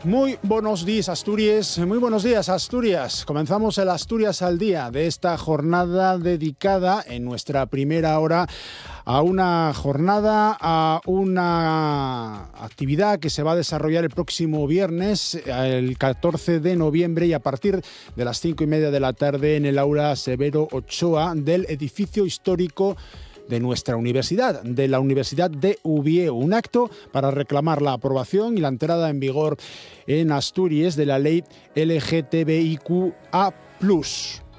Muy buenos días, Asturias. Muy buenos días, Asturias. Comenzamos el Asturias al Día de esta jornada dedicada en nuestra primera hora a una jornada, a una actividad que se va a desarrollar el próximo viernes, el 14 de noviembre, y a partir de las 5:30 de la tarde en el aula Severo Ochoa del edificio histórico de nuestra universidad, de la Universidad de Ubieu. Un acto para reclamar la aprobación y la entrada en vigor en Asturias de la ley LGTBIQA+.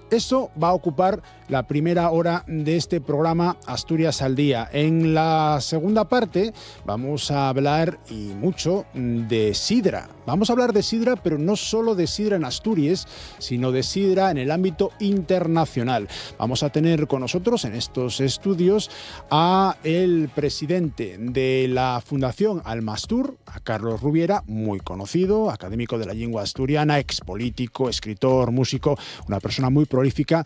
Eso va a ocupar la primera hora de este programa Asturias al Día. En la segunda parte vamos a hablar, y mucho, de sidra. Vamos a hablar de sidra, pero no solo de sidra en Asturias, sino de sidra en el ámbito internacional. Vamos a tener con nosotros en estos estudios a el presidente de la Fundación Almastur, a Carlos Rubiera, muy conocido, académico de la lengua asturiana, expolítico, escritor, músico, una persona muy prolífica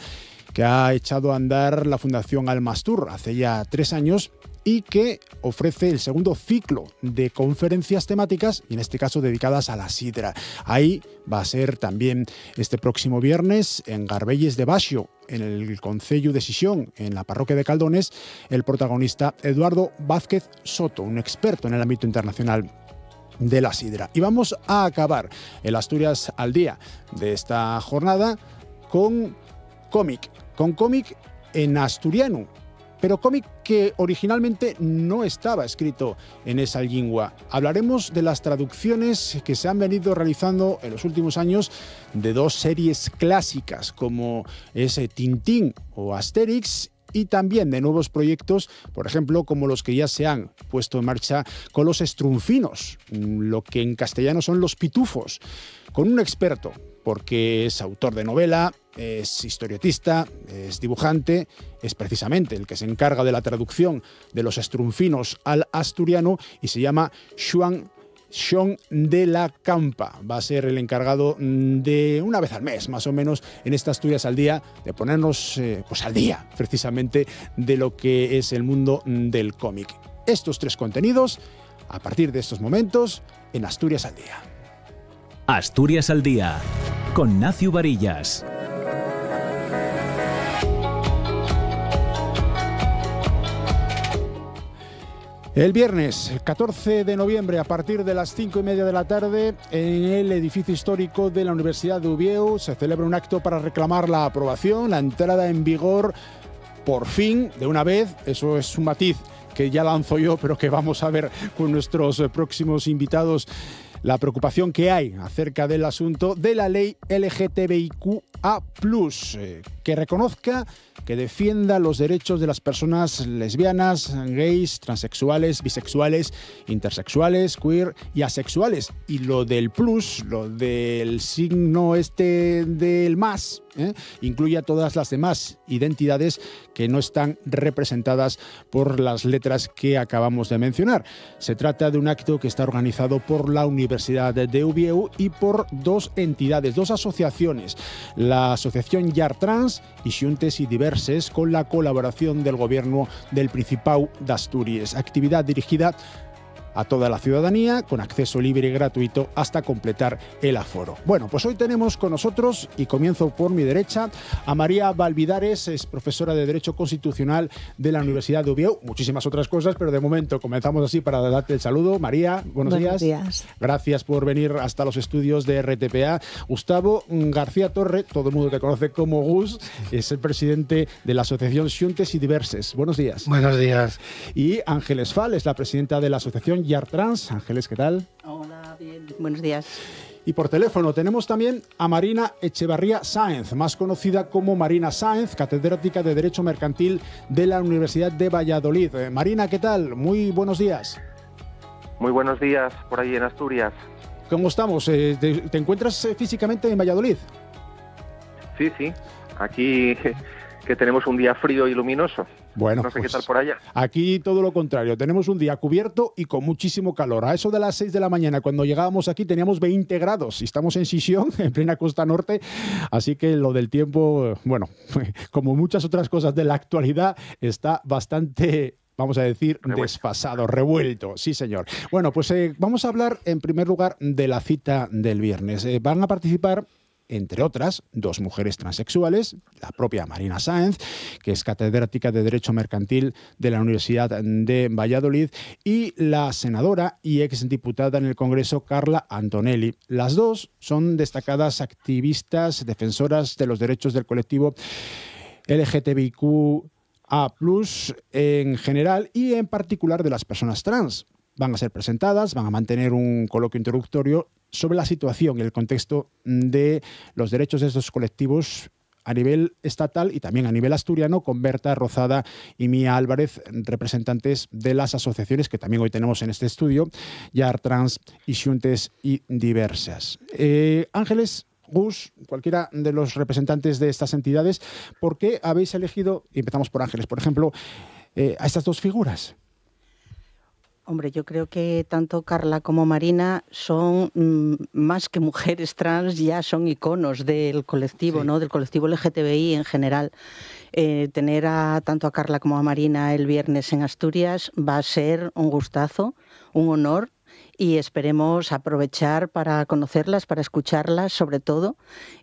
que ha echado a andar la Fundación Almastur hace ya 3 años y que ofrece el segundo ciclo de conferencias temáticas, y en este caso dedicadas a la sidra. Ahí va a ser también este próximo viernes en Garbelles de Baxio, en el Concello de Sisión, en la parroquia de Caldones, el protagonista Eduardo Vázquez Soto, un experto en el ámbito internacional de la sidra. Y vamos a acabar el Asturias al Día de esta jornada con cómic en asturiano, pero cómic que originalmente no estaba escrito en esa lengua. Hablaremos de las traducciones que se han venido realizando en los últimos años de 2 series clásicas como es Tintín o Asterix, y también de nuevos proyectos, por ejemplo, como los que ya se han puesto en marcha con los estrunfinos, lo que en castellano son los pitufos, con un experto, porque es autor de novela, es historietista, es dibujante, es precisamente el que se encarga de la traducción de los estrunfinos al asturiano y se llama Xoán de la Campa. Va a ser el encargado de, una vez al mes más o menos, en esta Asturias al Día, de ponernos pues al día precisamente de lo que es el mundo del cómic. Estos 3 contenidos a partir de estos momentos en Asturias al Día. Asturias al Día con Nacio Varillas. El viernes 14 de noviembre, a partir de las 5:30 de la tarde, en el edificio histórico de la Universidad de Ubieu, se celebra un acto para reclamar la aprobación, la entrada en vigor, por fin, de una vez. Eso es un matiz que ya lanzo yo, pero que vamos a ver con nuestros próximos invitados, la preocupación que hay acerca del asunto de la ley LGTBIQA+, que reconozca, que defienda los derechos de las personas lesbianas, gays, transexuales, bisexuales, intersexuales, queer y asexuales. Y lo del plus, lo del signo del más, incluye a todas las demás identidades que no están representadas por las letras que acabamos de mencionar. Se trata de un acto que está organizado por la Universidad de Ubieu y por 2 entidades, 2 asociaciones, la Asociación Llar Trans y Xuntes y Diverses, con la colaboración del Gobierno del Principado de Asturias. Actividad dirigida a toda la ciudadanía, con acceso libre y gratuito hasta completar el aforo. Bueno, pues hoy tenemos con nosotros, y comienzo por mi derecha, a María Valvidares, es profesora de Derecho Constitucional de la Universidad de Ubieu. Muchísimas otras cosas, pero de momento comenzamos así para darte el saludo. María, buenos días. Gracias por venir hasta los estudios de RTPA. Gustavo García Torre, todo el mundo te conoce como Gus, es el presidente de la Asociación Xuntes y Diverses. Buenos días. Buenos días. Y Ángeles Fal es la presidenta de la Asociación Llar Trans. Ángeles, ¿qué tal? Hola, bien. Buenos días. Y por teléfono tenemos también a Marina Echevarría Sáenz, más conocida como Marina Sáenz, catedrática de Derecho Mercantil de la Universidad de Valladolid. Marina, ¿qué tal? Muy buenos días. Muy buenos días por ahí en Asturias. ¿Cómo estamos? ¿Te encuentras físicamente en Valladolid? Sí, aquí que tenemos un día frío y luminoso. Bueno, no sé pues qué tal por allá. Aquí todo lo contrario, tenemos un día cubierto y con muchísimo calor. A eso de las 6 de la mañana, cuando llegábamos aquí, teníamos 20 grados y estamos en Sisión, en plena costa norte, así que lo del tiempo, bueno, como muchas otras cosas de la actualidad, está bastante vamos a decir, desfasado, revuelto. Sí, señor. Bueno, pues vamos a hablar en primer lugar de la cita del viernes. Van a participar, entre otras, 2 mujeres transexuales, la propia Marina Sáenz, que es catedrática de Derecho Mercantil de la Universidad de Valladolid, y la senadora y exdiputada en el Congreso, Carla Antonelli. Las dos son destacadas activistas, defensoras de los derechos del colectivo LGTBIQ+, en general y en particular de las personas trans. Van a ser presentadas, van a mantener un coloquio introductorio sobre la situación y el contexto de los derechos de estos colectivos a nivel estatal y también a nivel asturiano, con Berta Rozada y Mía Álvarez, representantes de las asociaciones que también hoy tenemos en este estudio, YAR Trans y Xuntes y Diversas. Ángeles, Gus, cualquiera de los representantes de estas entidades, ¿por qué habéis elegido, y empezamos por Ángeles, por ejemplo, a estas 2 figuras? Hombre, yo creo que tanto Carla como Marina son más que mujeres trans, ya son iconos del colectivo, sí, ¿no? Del colectivo LGTBI en general. Tener tanto a Carla como a Marina el viernes en Asturias va a ser un gustazo, un honor. Y esperemos aprovechar para conocerlas, para escucharlas sobre todo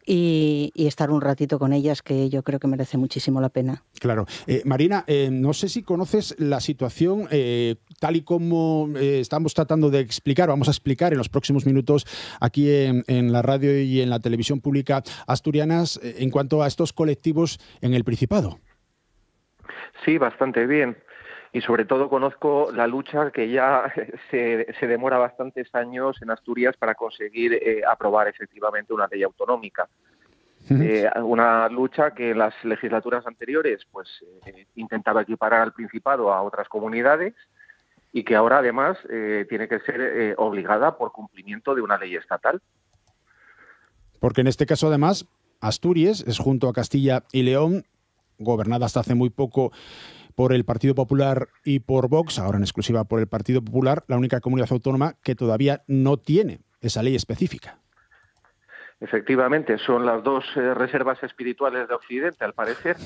y estar un ratito con ellas, que yo creo que merece muchísimo la pena. Claro. Marina, no sé si conoces la situación tal y como estamos tratando de explicar, vamos a explicar en los próximos minutos aquí en la radio y en la televisión pública asturianas en cuanto a estos colectivos en el Principado. Sí, bastante bien. Y sobre todo conozco la lucha que ya se demora bastantes años en Asturias para conseguir aprobar efectivamente una ley autonómica. Una lucha que en las legislaturas anteriores pues intentaba equiparar al Principado a otras comunidades y que ahora además tiene que ser obligada por cumplimiento de una ley estatal. Porque en este caso además Asturias es, junto a Castilla y León, gobernada hasta hace muy poco por el Partido Popular y por Vox, ahora en exclusiva por el Partido Popular, la única comunidad autónoma que todavía no tiene esa ley específica. Efectivamente, son las 2 reservas espirituales de Occidente, al parecer.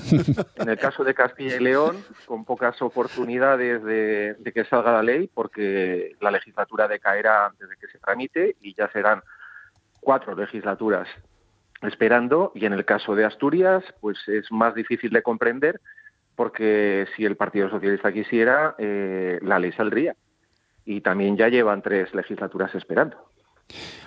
En el caso de Castilla y León, con pocas oportunidades de que salga la ley, porque la legislatura decaerá antes de que se tramite y ya serán 4 legislaturas esperando. Y en el caso de Asturias, pues es más difícil de comprender, porque si el Partido Socialista quisiera, la ley saldría. Y también ya llevan 3 legislaturas esperando.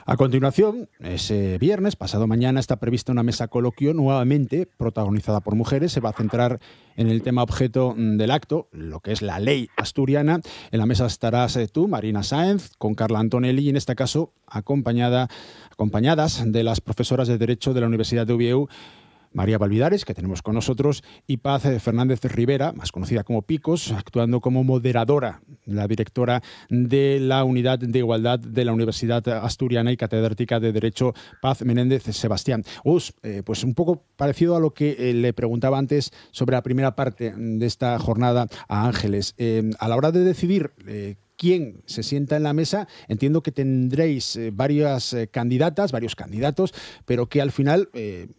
A continuación, ese viernes, pasado mañana, está prevista una mesa coloquio nuevamente protagonizada por mujeres. Se va a centrar en el tema objeto del acto, lo que es la ley asturiana. En la mesa estarás tú, Marina Sáenz, con Carla Antonelli, y en este caso acompañadas de las profesoras de Derecho de la Universidad de Oviedo, María Valvidares, que tenemos con nosotros, y Paz Fernández Rivera, más conocida como Picos, actuando como moderadora, la directora de la Unidad de Igualdad de la Universidad Asturiana y catedrática de Derecho, Paz Menéndez Sebastián. Pues un poco parecido a lo que le preguntaba antes sobre la primera parte de esta jornada a Ángeles. A la hora de decidir quién se sienta en la mesa, entiendo que tendréis varias candidatas, varios candidatos, pero que al final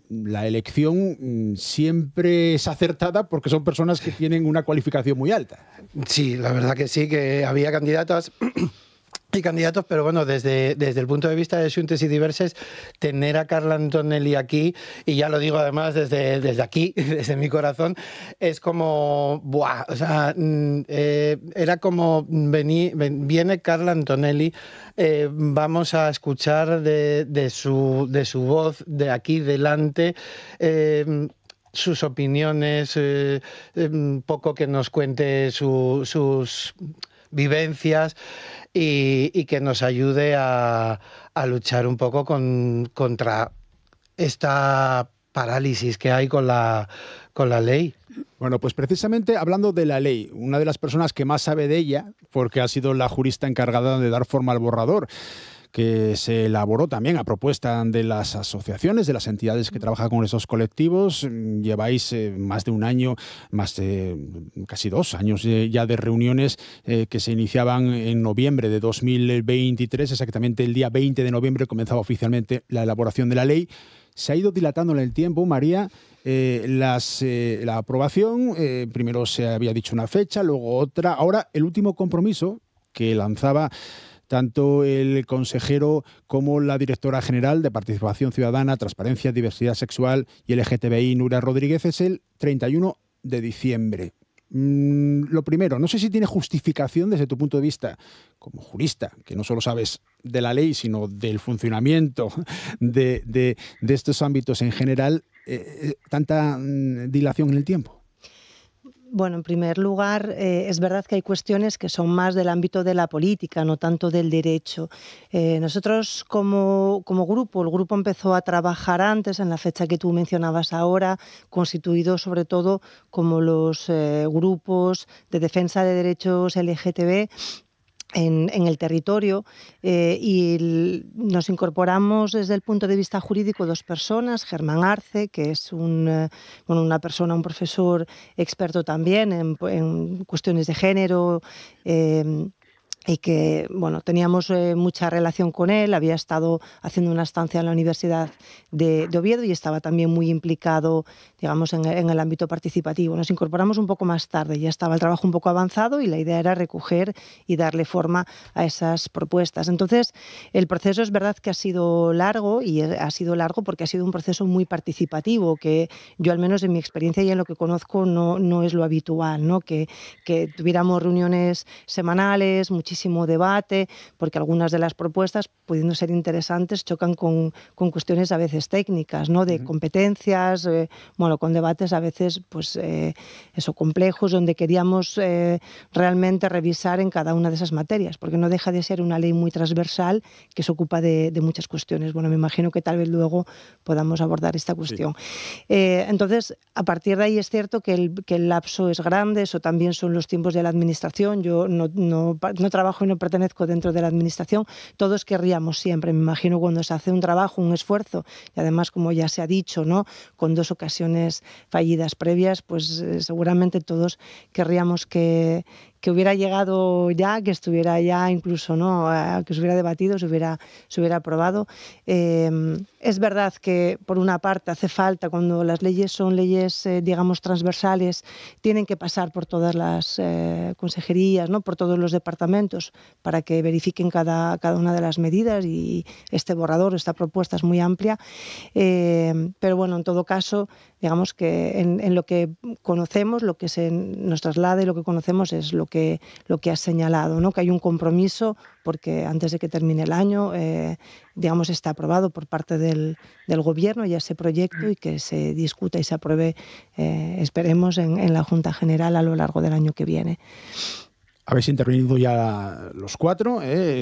la elección siempre es acertada porque son personas que tienen una cualificación muy alta. Sí, la verdad que sí, que había candidatas y candidatos, pero bueno, desde el punto de vista de Xuntes y Diverses, tener a Carla Antonelli aquí, y ya lo digo además desde aquí, desde mi corazón, es como, ¡buah! O sea, era como, viene Carla Antonelli, vamos a escuchar de su voz de aquí delante, sus opiniones, un poco que nos cuente sus vivencias y que nos ayude a luchar un poco contra esta parálisis que hay con la ley. Bueno, pues precisamente hablando de la ley, una de las personas que más sabe de ella, porque ha sido la jurista encargada de dar forma al borrador, que se elaboró también a propuesta de las asociaciones, de las entidades que trabajan con esos colectivos. Lleváis más de un año, casi 2 años ya de reuniones que se iniciaban en noviembre de 2023, exactamente el día 20 de noviembre comenzaba oficialmente la elaboración de la ley. Se ha ido dilatando en el tiempo, María. la aprobación. Primero se había dicho una fecha, luego otra. Ahora, el último compromiso que lanzaba tanto el consejero como la directora general de Participación Ciudadana, Transparencia, Diversidad Sexual y LGTBI, Nuria Rodríguez, es el 31 de diciembre. Lo primero, no sé si tiene justificación desde tu punto de vista como jurista, que no solo sabes de la ley, sino del funcionamiento de estos ámbitos en general, tanta dilación en el tiempo. Bueno, en primer lugar, es verdad que hay cuestiones que son más del ámbito de la política, no tanto del derecho. Nosotros como grupo, el grupo empezó a trabajar antes, en la fecha que tú mencionabas ahora, constituido sobre todo como los grupos de defensa de derechos LGTB en el territorio, y nos incorporamos desde el punto de vista jurídico 2 personas, Germán Arce, que es un profesor experto también en cuestiones de género, y que teníamos mucha relación con él. Había estado haciendo una estancia en la Universidad de Oviedo y estaba también muy implicado, digamos, en el ámbito participativo. Nos incorporamos un poco más tarde, ya estaba el trabajo un poco avanzado y la idea era recoger y darle forma a esas propuestas. Entonces, el proceso es verdad que ha sido largo, y ha sido largo porque ha sido un proceso muy participativo, que yo, al menos en mi experiencia y en lo que conozco, no es lo habitual, ¿no? Que tuviéramos reuniones semanales, muchísimo debate, porque algunas de las propuestas, pudiendo ser interesantes, chocan con cuestiones a veces técnicas, ¿no? De competencias, con debates a veces complejos, donde queríamos realmente revisar en cada una de esas materias, porque no deja de ser una ley muy transversal que se ocupa de muchas cuestiones. Bueno, me imagino que tal vez luego podamos abordar esta cuestión. Sí. Entonces, a partir de ahí es cierto que el lapso es grande, eso también son los tiempos de la administración. Yo no trabajo y no pertenezco dentro de la administración. Todos querríamos siempre, me imagino, cuando se hace un trabajo, un esfuerzo, y además, como ya se ha dicho, ¿no?, con 2 ocasiones fallidas previas, pues seguramente todos querríamos que hubiera llegado ya, que estuviera ya incluso, ¿no?, que se hubiera debatido, se hubiera aprobado. Es verdad que, por una parte, hace falta, cuando las leyes son leyes, digamos, transversales, tienen que pasar por todas las consejerías, ¿no?, por todos los departamentos, para que verifiquen cada una de las medidas, y este borrador, esta propuesta es muy amplia. Pero bueno, en todo caso, digamos que en lo que conocemos, lo que se nos traslada y lo que conocemos es lo que has señalado, ¿no?, que hay un compromiso porque antes de que termine el año, digamos, está aprobado por parte del Gobierno ya ese proyecto, y que se discuta y se apruebe, esperemos, en la Junta General a lo largo del año que viene. Habéis intervenido ya los 4,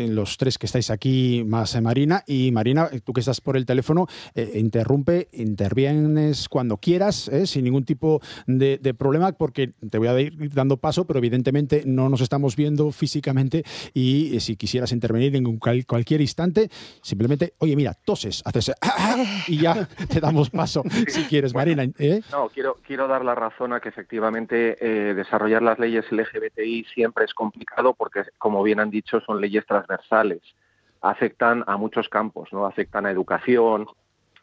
los 3 que estáis aquí, más Marina. Y Marina, tú que estás por el teléfono, intervienes cuando quieras, sin ningún tipo de problema, porque te voy a ir dando paso, pero evidentemente no nos estamos viendo físicamente, y si quisieras intervenir en cualquier instante, simplemente, oye, mira, toses, haces y ya te damos paso, si quieres, bueno, Marina. No, quiero dar la razón a que efectivamente desarrollar las leyes LGBTI siempre es complicado, porque, como bien han dicho, son leyes transversales, afectan a muchos campos, ¿no? Afectan a educación,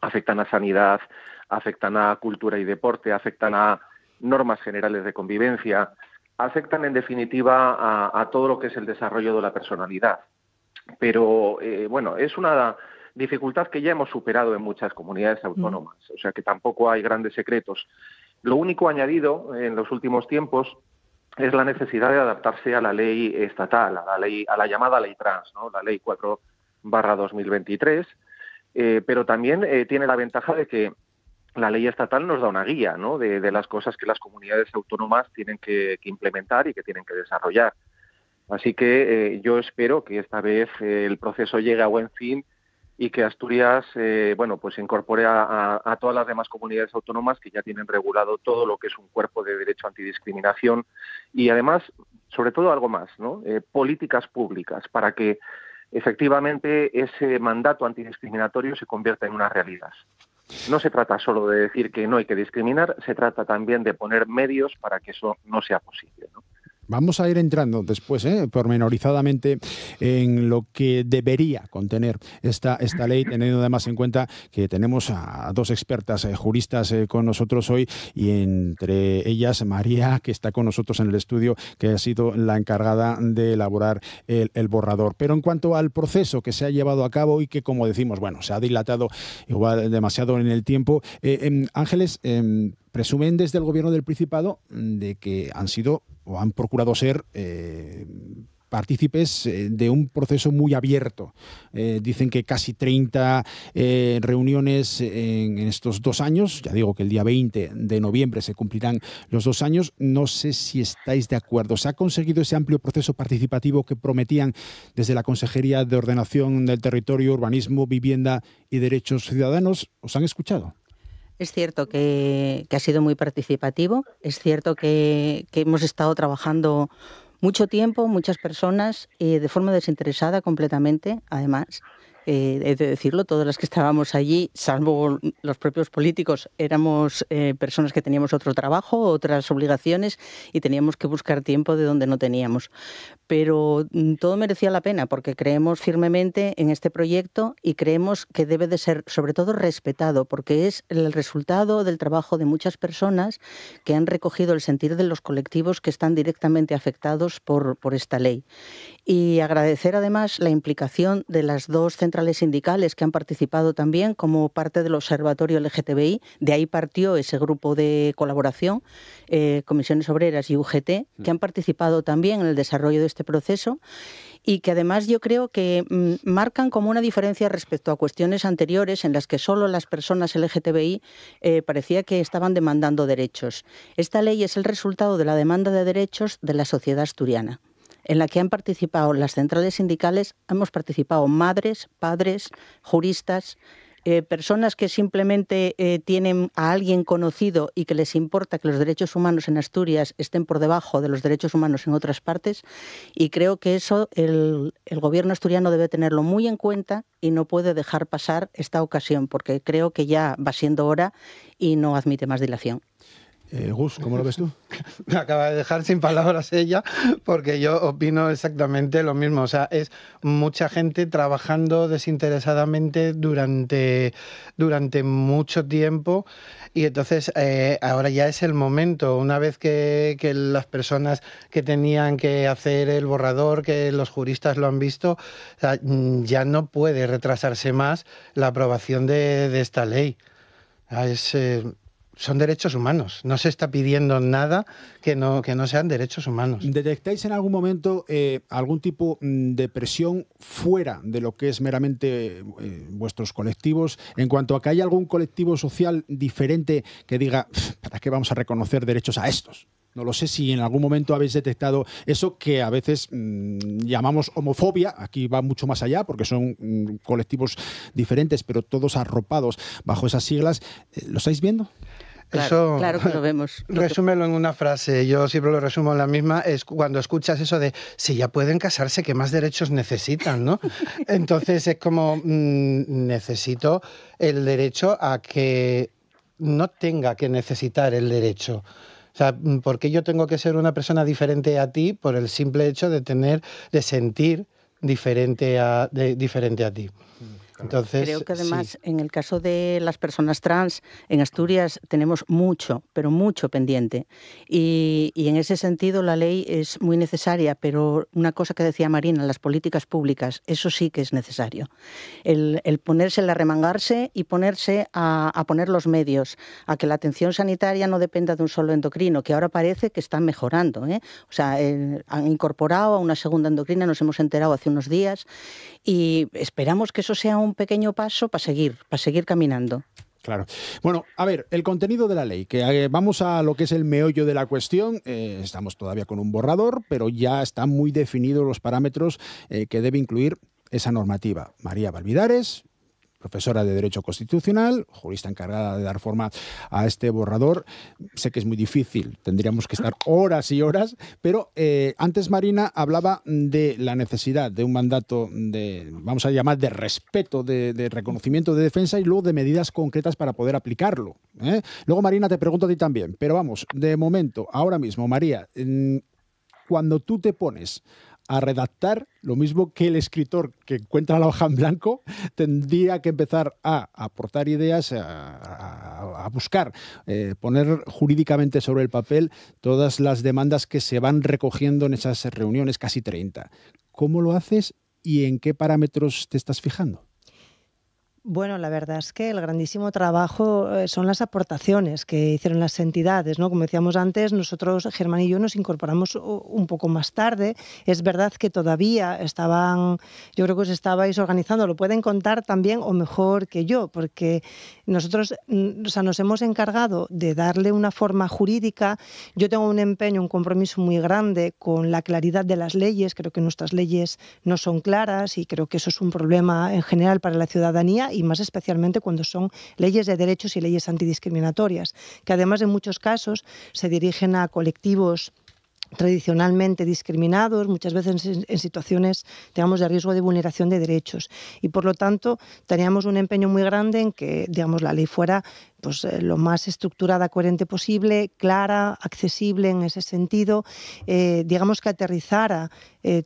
afectan a sanidad, afectan a cultura y deporte, afectan a normas generales de convivencia, afectan en definitiva a todo lo que es el desarrollo de la personalidad. Pero es una dificultad que ya hemos superado en muchas comunidades autónomas, o sea que tampoco hay grandes secretos. Lo único añadido en los últimos tiempos es la necesidad de adaptarse a la ley estatal, a la llamada ley trans, ¿no?, la ley 4/2023, pero también tiene la ventaja de que la ley estatal nos da una guía, ¿no?, de las cosas que las comunidades autónomas tienen que implementar y que tienen que desarrollar. Así que yo espero que esta vez el proceso llegue a buen fin y que Asturias pues incorpore a todas las demás comunidades autónomas que ya tienen regulado todo lo que es un cuerpo de derecho antidiscriminación, y además, sobre todo, algo más, ¿no?, políticas públicas para que efectivamente ese mandato antidiscriminatorio se convierta en una realidad. No se trata solo de decir que no hay que discriminar, se trata también de poner medios para que eso no sea posible, ¿no? Vamos a ir entrando después, pormenorizadamente, en lo que debería contener esta ley, teniendo además en cuenta que tenemos a dos expertas juristas con nosotros hoy, y entre ellas María, que está con nosotros en el estudio, que ha sido la encargada de elaborar el borrador. Pero en cuanto al proceso que se ha llevado a cabo y que, como decimos, bueno, se ha dilatado igual demasiado en el tiempo, Ángeles, presumen desde el Gobierno del Principado de que han sido o han procurado ser partícipes de un proceso muy abierto. Dicen que casi 30 reuniones en estos 2 años. Ya digo que el día 20 de noviembre se cumplirán los 2 años. No sé si estáis de acuerdo. ¿Se ha conseguido ese amplio proceso participativo que prometían desde la Consejería de Ordenación del Territorio, Urbanismo, Vivienda y Derechos Ciudadanos? ¿Os han escuchado? Es cierto que ha sido muy participativo, es cierto que hemos estado trabajando mucho tiempo, muchas personas, de forma desinteresada completamente, además. He de decirlo, todas las que estábamos allí, salvo los propios políticos, éramos personas que teníamos otro trabajo, otras obligaciones, y teníamos que buscar tiempo de donde no teníamos. Pero todo merecía la pena, porque creemos firmemente en este proyecto y creemos que debe de ser, sobre todo, respetado, porque es el resultado del trabajo de muchas personas que han recogido el sentir de los colectivos que están directamente afectados por esta ley. Y agradecer además la implicación de las 2 centrales sindicales que han participado también como parte del Observatorio LGTBI. De ahí partió ese grupo de colaboración, Comisiones Obreras y UGT, que han participado también en el desarrollo de este proceso, y que además yo creo que marcan como una diferencia respecto a cuestiones anteriores en las que solo las personas LGTBI parecía que estaban demandando derechos. Esta ley es el resultado de la demanda de derechos de la sociedad asturiana, en la que han participado las centrales sindicales. Hemos participado madres, padres, juristas, personas que simplemente tienen a alguien conocido y que les importa que los derechos humanos en Asturias estén por debajo de los derechos humanos en otras partes, y creo que eso el gobierno asturiano debe tenerlo muy en cuenta y no puede dejar pasar esta ocasión, porque creo que ya va siendo hora y no admite más dilación. Gus, ¿cómo lo ves tú? Me acaba de dejar sin palabras ella, porque yo opino exactamente lo mismo. O sea, es mucha gente trabajando desinteresadamente durante mucho tiempo, y entonces ahora ya es el momento. Una vez que las personas que tenían que hacer el borrador, que los juristas lo han visto, o sea, ya no puede retrasarse más la aprobación de esta ley. Son derechos humanos. No se está pidiendo nada que no sean derechos humanos. ¿Detectáis en algún momento algún tipo de presión fuera de lo que es meramente vuestros colectivos, en cuanto a que hay algún colectivo social diferente que diga, ¿para qué vamos a reconocer derechos a estos? No lo sé si en algún momento habéis detectado eso que a veces llamamos homofobia. Aquí va mucho más allá porque son colectivos diferentes, pero todos arropados bajo esas siglas. ¿Lo estáis viendo? Eso, claro que lo vemos. Resúmelo en una frase, yo siempre lo resumo en la misma, es cuando escuchas eso de si ya pueden casarse, ¿qué más derechos necesitan, no? Entonces es como necesito el derecho a que no tenga que necesitar el derecho. O sea, ¿por qué yo tengo que ser una persona diferente a ti por el simple hecho de sentir diferente a ti? Entonces, creo que además sí. En el caso de las personas trans, en Asturias tenemos mucho, pero mucho pendiente. Y en ese sentido la ley es muy necesaria, pero una cosa que decía Marina, las políticas públicas, eso sí que es necesario. El ponerse, el arremangarse y ponerse a poner los medios, a que la atención sanitaria no dependa de un solo endocrino, que ahora parece que están mejorando, ¿eh? O sea, han incorporado a una segunda endocrina, nos hemos enterado hace unos días, y esperamos que eso sea un pequeño paso para seguir caminando. Claro. Bueno, a ver, el contenido de la ley, que vamos a lo que es el meollo de la cuestión. Estamos todavía con un borrador, pero ya están muy definidos los parámetros que debe incluir esa normativa. María Valvidares, profesora de Derecho Constitucional, jurista encargada de dar forma a este borrador. Sé que es muy difícil, tendríamos que estar horas y horas, pero antes Marina hablaba de la necesidad de un mandato vamos a llamar, de respeto, de reconocimiento, de defensa, y luego de medidas concretas para poder aplicarlo. Luego, Marina, te pregunto a ti también, pero vamos, de momento, ahora mismo, María, cuando tú te pones a redactar, lo mismo que el escritor que encuentra la hoja en blanco, tendría que empezar a aportar ideas, a buscar, poner jurídicamente sobre el papel todas las demandas que se van recogiendo en esas reuniones, casi 30. ¿Cómo lo haces y en qué parámetros te estás fijando? Bueno, la verdad es que el grandísimo trabajo son las aportaciones que hicieron las entidades, ¿no? Como decíamos antes, nosotros, Germán y yo, nos incorporamos un poco más tarde. Es verdad que todavía yo creo que os estabais organizando, lo pueden contar también o mejor que yo, porque nosotros nos hemos encargado de darle una forma jurídica. Yo tengo un empeño, un compromiso muy grande con la claridad de las leyes. Creo que nuestras leyes no son claras y creo que eso es un problema en general para la ciudadanía, y más especialmente cuando son leyes de derechos y leyes antidiscriminatorias, que además en muchos casos se dirigen a colectivos tradicionalmente discriminados, muchas veces en situaciones, digamos, de riesgo de vulneración de derechos. Y por lo tanto, teníamos un empeño muy grande en que, digamos, la ley fuera pues lo más estructurada, coherente posible, clara, accesible en ese sentido, digamos que aterrizara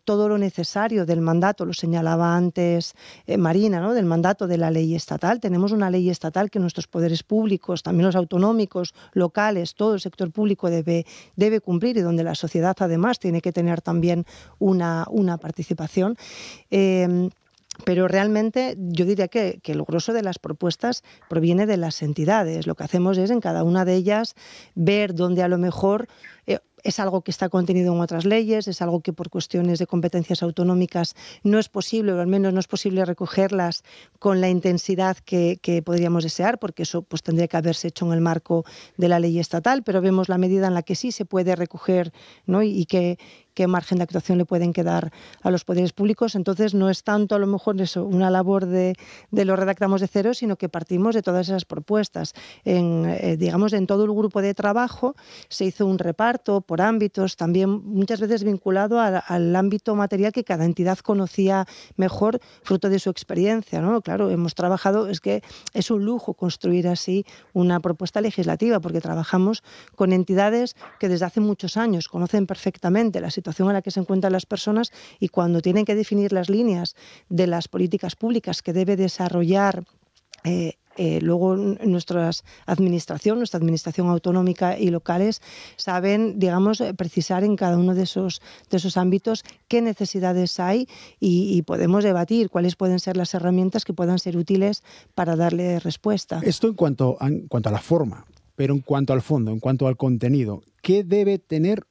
todo lo necesario del mandato, lo señalaba antes Marina, ¿no? Del mandato de la ley estatal. Tenemos una ley estatal que nuestros poderes públicos, también los autonómicos, locales, todo el sector público debe cumplir, y donde la sociedad además tiene que tener también una participación. Pero realmente yo diría que el grosso de las propuestas proviene de las entidades. Lo que hacemos es en cada una de ellas ver dónde a lo mejor es algo que está contenido en otras leyes, es algo que por cuestiones de competencias autonómicas no es posible, o al menos no es posible recogerlas con la intensidad que podríamos desear, porque eso pues tendría que haberse hecho en el marco de la ley estatal, pero vemos la medida en la que sí se puede recoger, ¿no? Y qué margen de actuación le pueden quedar a los poderes públicos. Entonces no es tanto a lo mejor eso, una labor de lo redactamos de cero, sino que partimos de todas esas propuestas. Digamos, en todo el grupo de trabajo se hizo un reparto por ámbitos, también muchas veces vinculado al ámbito material que cada entidad conocía mejor, fruto de su experiencia, ¿no? Claro, hemos trabajado, es que es un lujo construir así una propuesta legislativa, porque trabajamos con entidades que desde hace muchos años conocen perfectamente la situación en la que se encuentran las personas, y cuando tienen que definir las líneas de las políticas públicas que debe desarrollar luego nuestra administración autonómica y locales, saben, digamos, precisar en cada uno de esos ámbitos qué necesidades hay, y podemos debatir cuáles pueden ser las herramientas que puedan ser útiles para darle respuesta. Esto en cuanto a la forma, pero en cuanto al fondo, en cuanto al contenido, ¿qué debe tener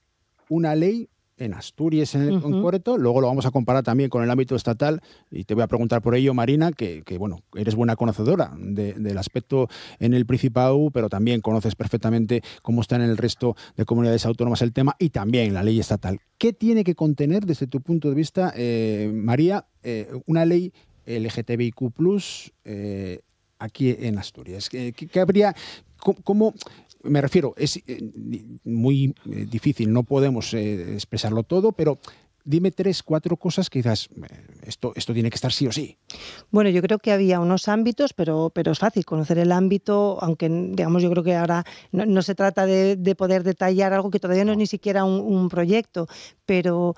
una ley en Asturias en concreto? Luego lo vamos a comparar también con el ámbito estatal, y te voy a preguntar por ello, Marina, que bueno, eres buena conocedora del aspecto en el Principado, pero también conoces perfectamente cómo está en el resto de comunidades autónomas el tema, y también la ley estatal. ¿Qué tiene que contener, desde tu punto de vista, María, una ley LGTBIQ+, aquí en Asturias? ¿Qué habría? ¿Cómo? Me refiero, es muy difícil, no podemos expresarlo todo, pero dime 3, 4 cosas que dices, esto tiene que estar sí o sí. Bueno, yo creo que había unos ámbitos, pero es fácil conocer el ámbito, aunque digamos yo creo que ahora no se trata de poder detallar algo que todavía no es ni siquiera un proyecto, pero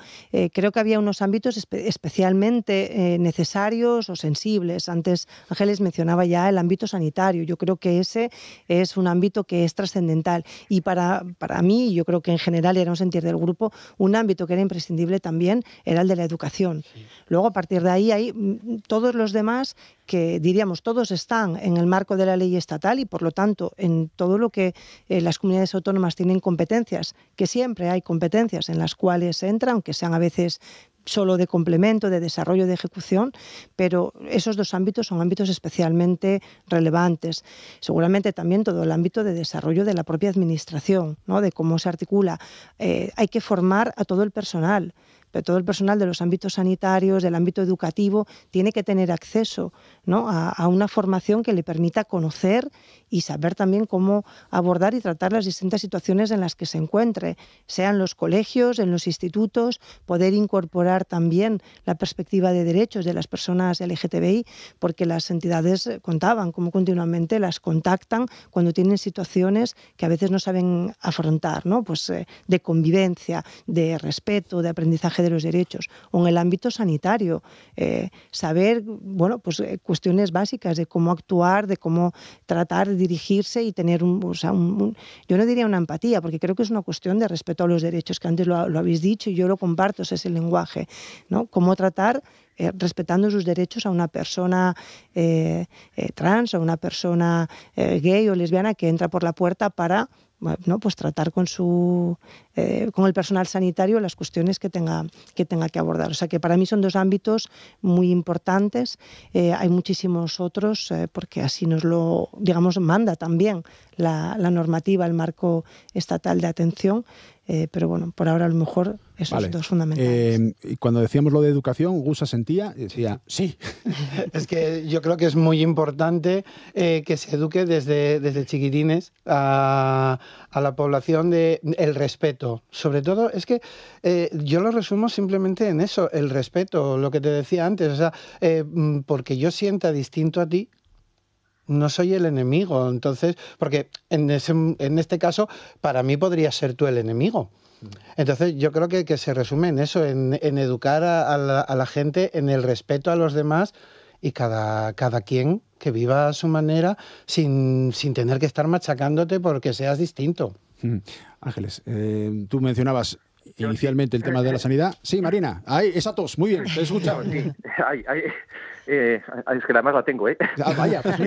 creo que había unos ámbitos especialmente necesarios o sensibles. Antes Ángeles mencionaba ya el ámbito sanitario. Yo creo que ese es un ámbito que es trascendental, y para mí, yo creo que en general era un sentir del grupo, un ámbito que era imprescindible también era el de la educación. Sí. Luego, a partir de ahí, hay todos los demás que, diríamos, todos están en el marco de la ley estatal, y por lo tanto, en todo lo que las comunidades autónomas tienen competencias, que siempre hay competencias en las cuales se entra, aunque sean a veces solo de complemento, de desarrollo, de ejecución, pero esos dos ámbitos son ámbitos especialmente relevantes. Seguramente también todo el ámbito de desarrollo de la propia administración, ¿no? De cómo se articula. Hay que formar a todo el personal todo el personal de los ámbitos sanitarios, del ámbito educativo, tiene que tener acceso, ¿no?, a una formación que le permita conocer y saber también cómo abordar y tratar las distintas situaciones en las que se encuentre, sea en los colegios, en los institutos, poder incorporar también la perspectiva de derechos de las personas LGTBI, porque las entidades contaban cómo continuamente las contactan cuando tienen situaciones que a veces no saben afrontar, ¿no?, pues de convivencia, de respeto, de aprendizaje de los derechos, o en el ámbito sanitario, saber, bueno, pues cuestiones básicas de cómo actuar, de cómo tratar de dirigirse y tener yo no diría una empatía, porque creo que es una cuestión de respeto a los derechos, que antes lo habéis dicho y yo lo comparto, ese es el lenguaje, ¿no? Cómo tratar respetando sus derechos a una persona trans, a una persona gay o lesbiana que entra por la puerta para, ¿no?, pues tratar con el personal sanitario las cuestiones que tenga que abordar. O sea que para mí son dos ámbitos muy importantes. Hay muchísimos otros porque así nos lo, digamos, manda también la normativa, el marco estatal de atención. Pero bueno, por ahora a lo mejor esos dos fundamentales. Y cuando decíamos lo de educación, Gus asentía y decía, sí. Es que yo creo que es muy importante que se eduque desde chiquitines a la población el respeto. Sobre todo, es que yo lo resumo simplemente en eso, el respeto, lo que te decía antes. O sea, porque yo sienta distinto a ti, no soy el enemigo. Entonces, porque en este caso, para mí podría ser tú el enemigo. Entonces, yo creo que se resume en eso, en educar a la gente, en el respeto a los demás y cada quien que viva a su manera sin tener que estar machacándote porque seas distinto. Ángeles, tú mencionabas inicialmente el tema de la sanidad. Sí, Marina, ahí, esa tos, muy bien, te he escuchado. Sí, es que además la tengo, ¿eh? Vaya, pues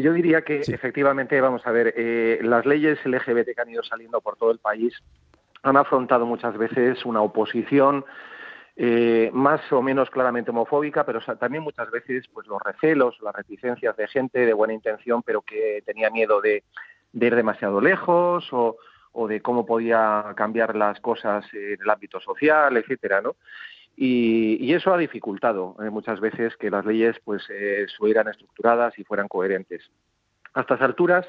yo diría que sí, efectivamente, vamos a ver, las leyes LGBT que han ido saliendo por todo el país han afrontado muchas veces una oposición más o menos claramente homofóbica, pero también muchas veces pues los recelos, las reticencias de gente de buena intención, pero que tenía miedo de ir demasiado lejos o de cómo podía cambiar las cosas en el ámbito social, etcétera, ¿no? Y eso ha dificultado muchas veces que las leyes pues fueran estructuradas y fueran coherentes. A estas alturas,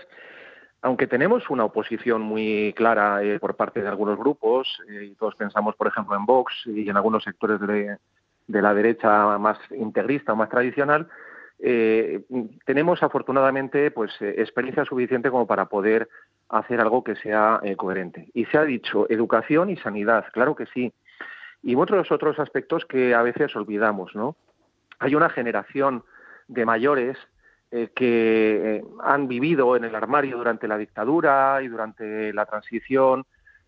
aunque tenemos una oposición muy clara por parte de algunos grupos, y todos pensamos, por ejemplo, en Vox y en algunos sectores de la derecha más integrista o más tradicional, tenemos afortunadamente pues experiencia suficiente como para poder hacer algo que sea coherente. Y se ha dicho educación y sanidad, claro que sí. Y muchos otros aspectos que a veces olvidamos, ¿no? Hay una generación de mayores que han vivido en el armario durante la dictadura y durante la transición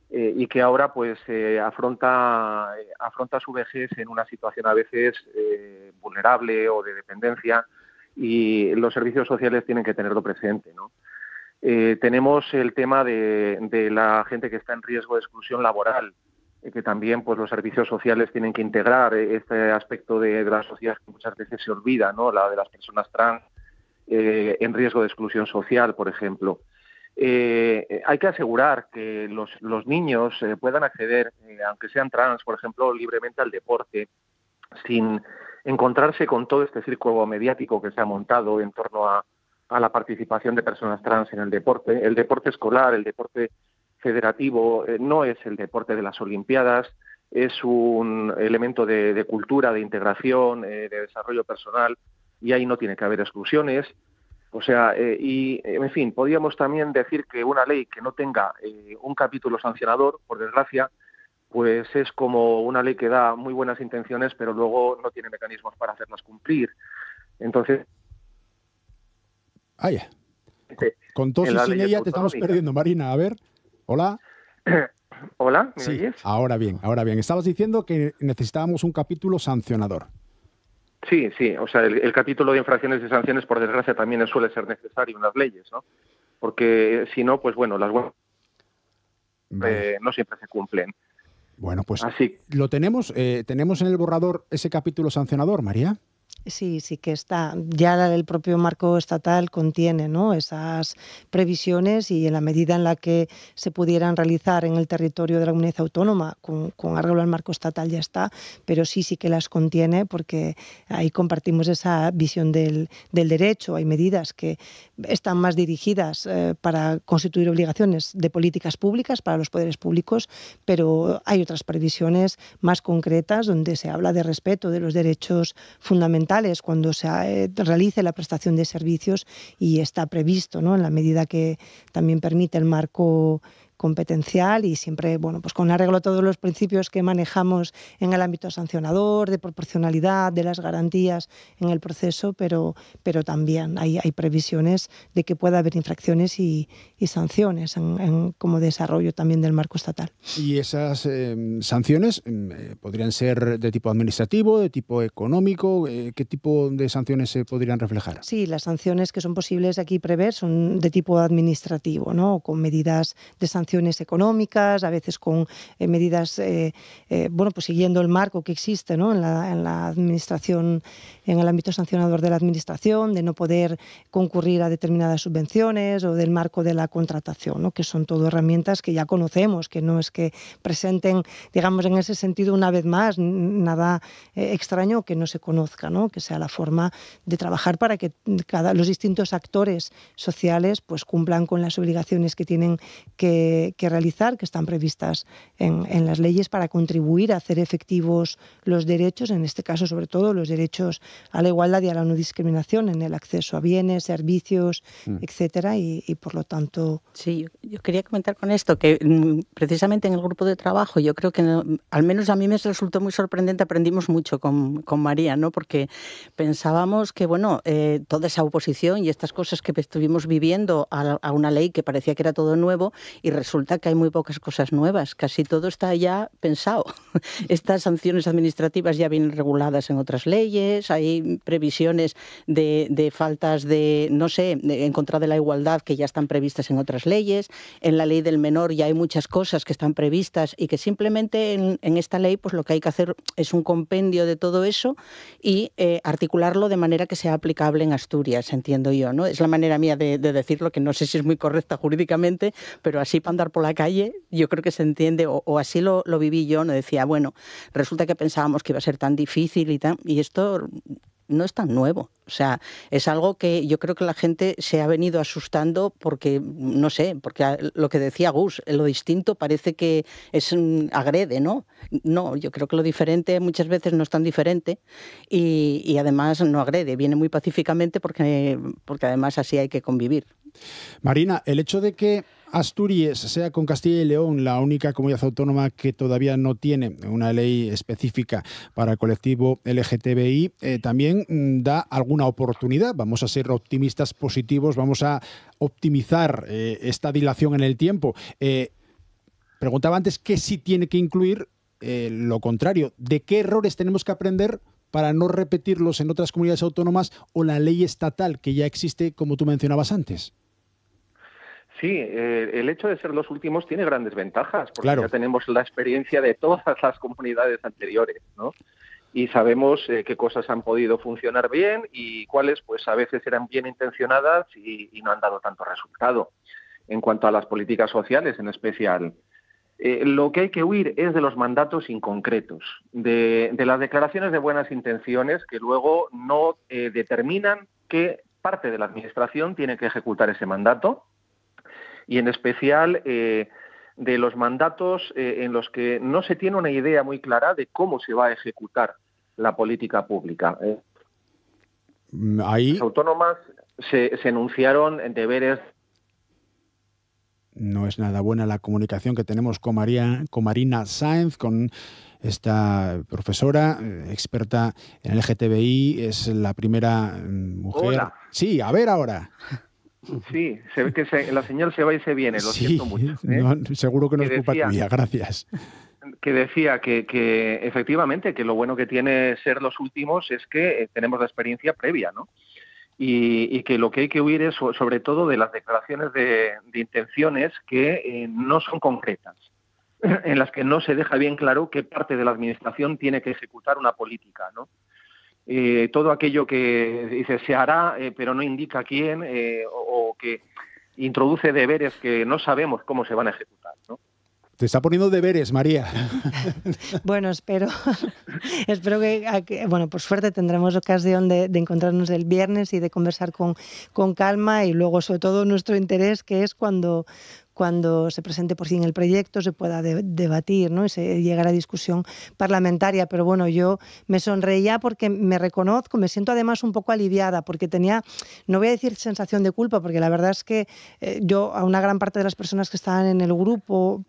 y que ahora pues afronta su vejez en una situación a veces vulnerable o de dependencia, y los servicios sociales tienen que tenerlo presente, ¿no? Tenemos el tema de la gente que está en riesgo de exclusión laboral, que también pues los servicios sociales tienen que integrar este aspecto de la sociedad que muchas veces se olvida, ¿no? La de las personas trans en riesgo de exclusión social, por ejemplo. Hay que asegurar que los niños puedan acceder, aunque sean trans, por ejemplo, libremente al deporte, sin encontrarse con todo este círculo mediático que se ha montado en torno a la participación de personas trans en el deporte. El deporte escolar, el deporte federativo, no es el deporte de las Olimpiadas, es un elemento de cultura, de integración, de desarrollo personal, y ahí no tiene que haber exclusiones. O sea, en fin, podríamos también decir que una ley que no tenga un capítulo sancionador, por desgracia, pues es como una ley que da muy buenas intenciones, pero luego no tiene mecanismos para hacerlas cumplir. Entonces... Con tos y sin ella te estamos perdiendo, Marina. A ver, hola. Hola, ¿me sí, oyes? Ahora bien. Estabas diciendo que necesitábamos un capítulo sancionador. Sí, o sea, el capítulo de infracciones y sanciones, por desgracia, también suele ser necesario en las leyes, ¿no? Porque si no, pues bueno, las no siempre se cumplen. Bueno, pues así lo tenemos. ¿Tenemos en el borrador ese capítulo sancionador, María? Sí, sí que está. Ya el propio marco estatal contiene, ¿no?, esas previsiones, y en la medida en la que se pudieran realizar en el territorio de la comunidad autónoma con arreglo al marco estatal ya está, pero sí que las contiene, porque ahí compartimos esa visión del derecho. Hay medidas que están más dirigidas para constituir obligaciones de políticas públicas para los poderes públicos, pero hay otras previsiones más concretas donde se habla de respeto de los derechos fundamentales cuando se realice la prestación de servicios, y está previsto, ¿no?, en la medida que también permite el marco competencial, y siempre, bueno, pues con arreglo a todos los principios que manejamos en el ámbito sancionador, de proporcionalidad, de las garantías en el proceso, pero también hay previsiones de que pueda haber infracciones y sanciones como desarrollo también del marco estatal. ¿Y esas sanciones podrían ser de tipo administrativo, de tipo económico? ¿Qué tipo de sanciones se podrían reflejar? Sí, las sanciones que son posibles aquí prever son de tipo administrativo, ¿no?, con medidas de sanciones económicas, a veces con medidas, pues siguiendo el marco que existe, ¿no?, en la administración, en el ámbito sancionador de la administración, de no poder concurrir a determinadas subvenciones, o del marco de la contratación, ¿no?, que son todo herramientas que ya conocemos, que no es que presenten, digamos, en ese sentido una vez más nada extraño que no se conozca, ¿no?, que sea la forma de trabajar para que los distintos actores sociales pues cumplan con las obligaciones que tienen que realizar, que están previstas en las leyes, para contribuir a hacer efectivos los derechos, en este caso sobre todo los derechos a la igualdad y a la no discriminación en el acceso a bienes, servicios, etcétera, y por lo tanto... Sí, yo quería comentar con esto que precisamente en el grupo de trabajo yo creo que al menos a mí me resultó muy sorprendente, aprendimos mucho con María, ¿no?, porque pensábamos que, bueno, toda esa oposición y estas cosas que estuvimos viviendo a una ley que parecía que era todo nuevo, y resulta que hay muy pocas cosas nuevas, casi todo está ya pensado. Estas sanciones administrativas ya vienen reguladas en otras leyes, hay previsiones de faltas de, no sé, en contra de la igualdad que ya están previstas en otras leyes, en la ley del menor ya hay muchas cosas que están previstas, y que simplemente en esta ley pues lo que hay que hacer es un compendio de todo eso y articularlo de manera que sea aplicable en Asturias, entiendo yo, ¿no? Es la manera mía de decirlo, que no sé si es muy correcta jurídicamente, pero así para andar por la calle yo creo que se entiende, o así lo viví yo, no decía, bueno, resulta que pensábamos que iba a ser tan difícil y esto no es tan nuevo. O sea, es algo que yo creo que la gente se ha venido asustando porque, no sé, porque lo que decía Gus, lo distinto parece que es agrede, ¿no? No, yo creo que lo diferente muchas veces no es tan diferente y además no agrede, viene muy pacíficamente porque además así hay que convivir. Marina, el hecho de que Asturias sea con Castilla y León la única comunidad autónoma que todavía no tiene una ley específica para el colectivo LGTBI, también da alguna oportunidad. Vamos a ser optimistas positivos, vamos a optimizar esta dilación en el tiempo. Preguntaba antes qué sí tiene que incluir, lo contrario, ¿de qué errores tenemos que aprender para no repetirlos en otras comunidades autónomas o la ley estatal que ya existe, como tú mencionabas antes? Sí, el hecho de ser los últimos tiene grandes ventajas, porque claro, ya tenemos la experiencia de todas las comunidades anteriores, ¿no? Y sabemos qué cosas han podido funcionar bien y cuáles pues a veces eran bien intencionadas y no han dado tanto resultado. En cuanto a las políticas sociales en especial, lo que hay que huir es de los mandatos inconcretos, de las declaraciones de buenas intenciones que luego no determinan qué parte de la administración tiene que ejecutar ese mandato, y en especial de los mandatos en los que no se tiene una idea muy clara de cómo se va a ejecutar la política pública. Ahí... Las autónomas se enunciaron deberes. No es nada buena la comunicación que tenemos con Marina Sáenz, con esta profesora experta en LGTBI, es la primera mujer... Hola. Sí, a ver ahora. Sí, se ve que la señal se va y se viene, lo siento mucho. No, seguro que no es culpa tuya, gracias. Que decía que efectivamente que lo bueno que tiene ser los últimos es que tenemos la experiencia previa, ¿no? Y que lo que hay que huir es sobre todo de las declaraciones de intenciones que no son concretas, en las que no se deja bien claro qué parte de la administración tiene que ejecutar una política, ¿no? todo aquello que dice se hará, pero no indica quién, o que introduce deberes que no sabemos cómo se van a ejecutar, ¿no? Te está poniendo deberes, María. Bueno, espero que, bueno, por suerte tendremos ocasión de encontrarnos el viernes y de conversar con calma, y luego sobre todo nuestro interés, que es cuando se presente por fin el proyecto, se pueda debatir, ¿no? Y se llegue a la discusión parlamentaria. Pero bueno, yo me sonreía porque me reconozco, me siento además un poco aliviada, porque tenía, no voy a decir sensación de culpa, porque la verdad es que yo a una gran parte de las personas que estaban en el grupo,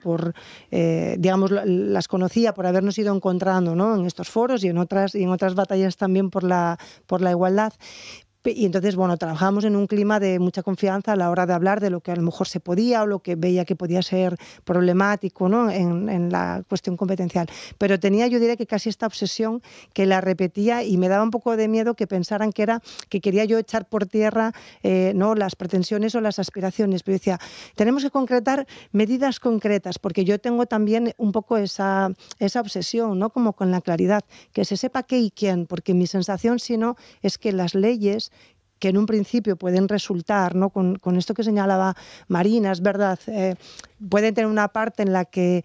digamos, las conocía por habernos ido encontrando, ¿no? En estos foros y en otras batallas también por la igualdad. Y entonces, bueno, trabajamos en un clima de mucha confianza a la hora de hablar de lo que a lo mejor se podía o lo que veía que podía ser problemático, ¿no? en la cuestión competencial. Pero tenía, yo diría que casi esta obsesión que la repetía, y me daba un poco de miedo que pensaran que quería yo echar por tierra ¿no? las pretensiones o las aspiraciones. Pero decía, tenemos que concretar medidas concretas, porque yo tengo también un poco esa obsesión, ¿no? Como con la claridad, que se sepa qué y quién, porque mi sensación, si no, es que las leyes que en un principio pueden resultar, ¿no? con esto que señalaba Marina, es verdad, pueden tener una parte en la que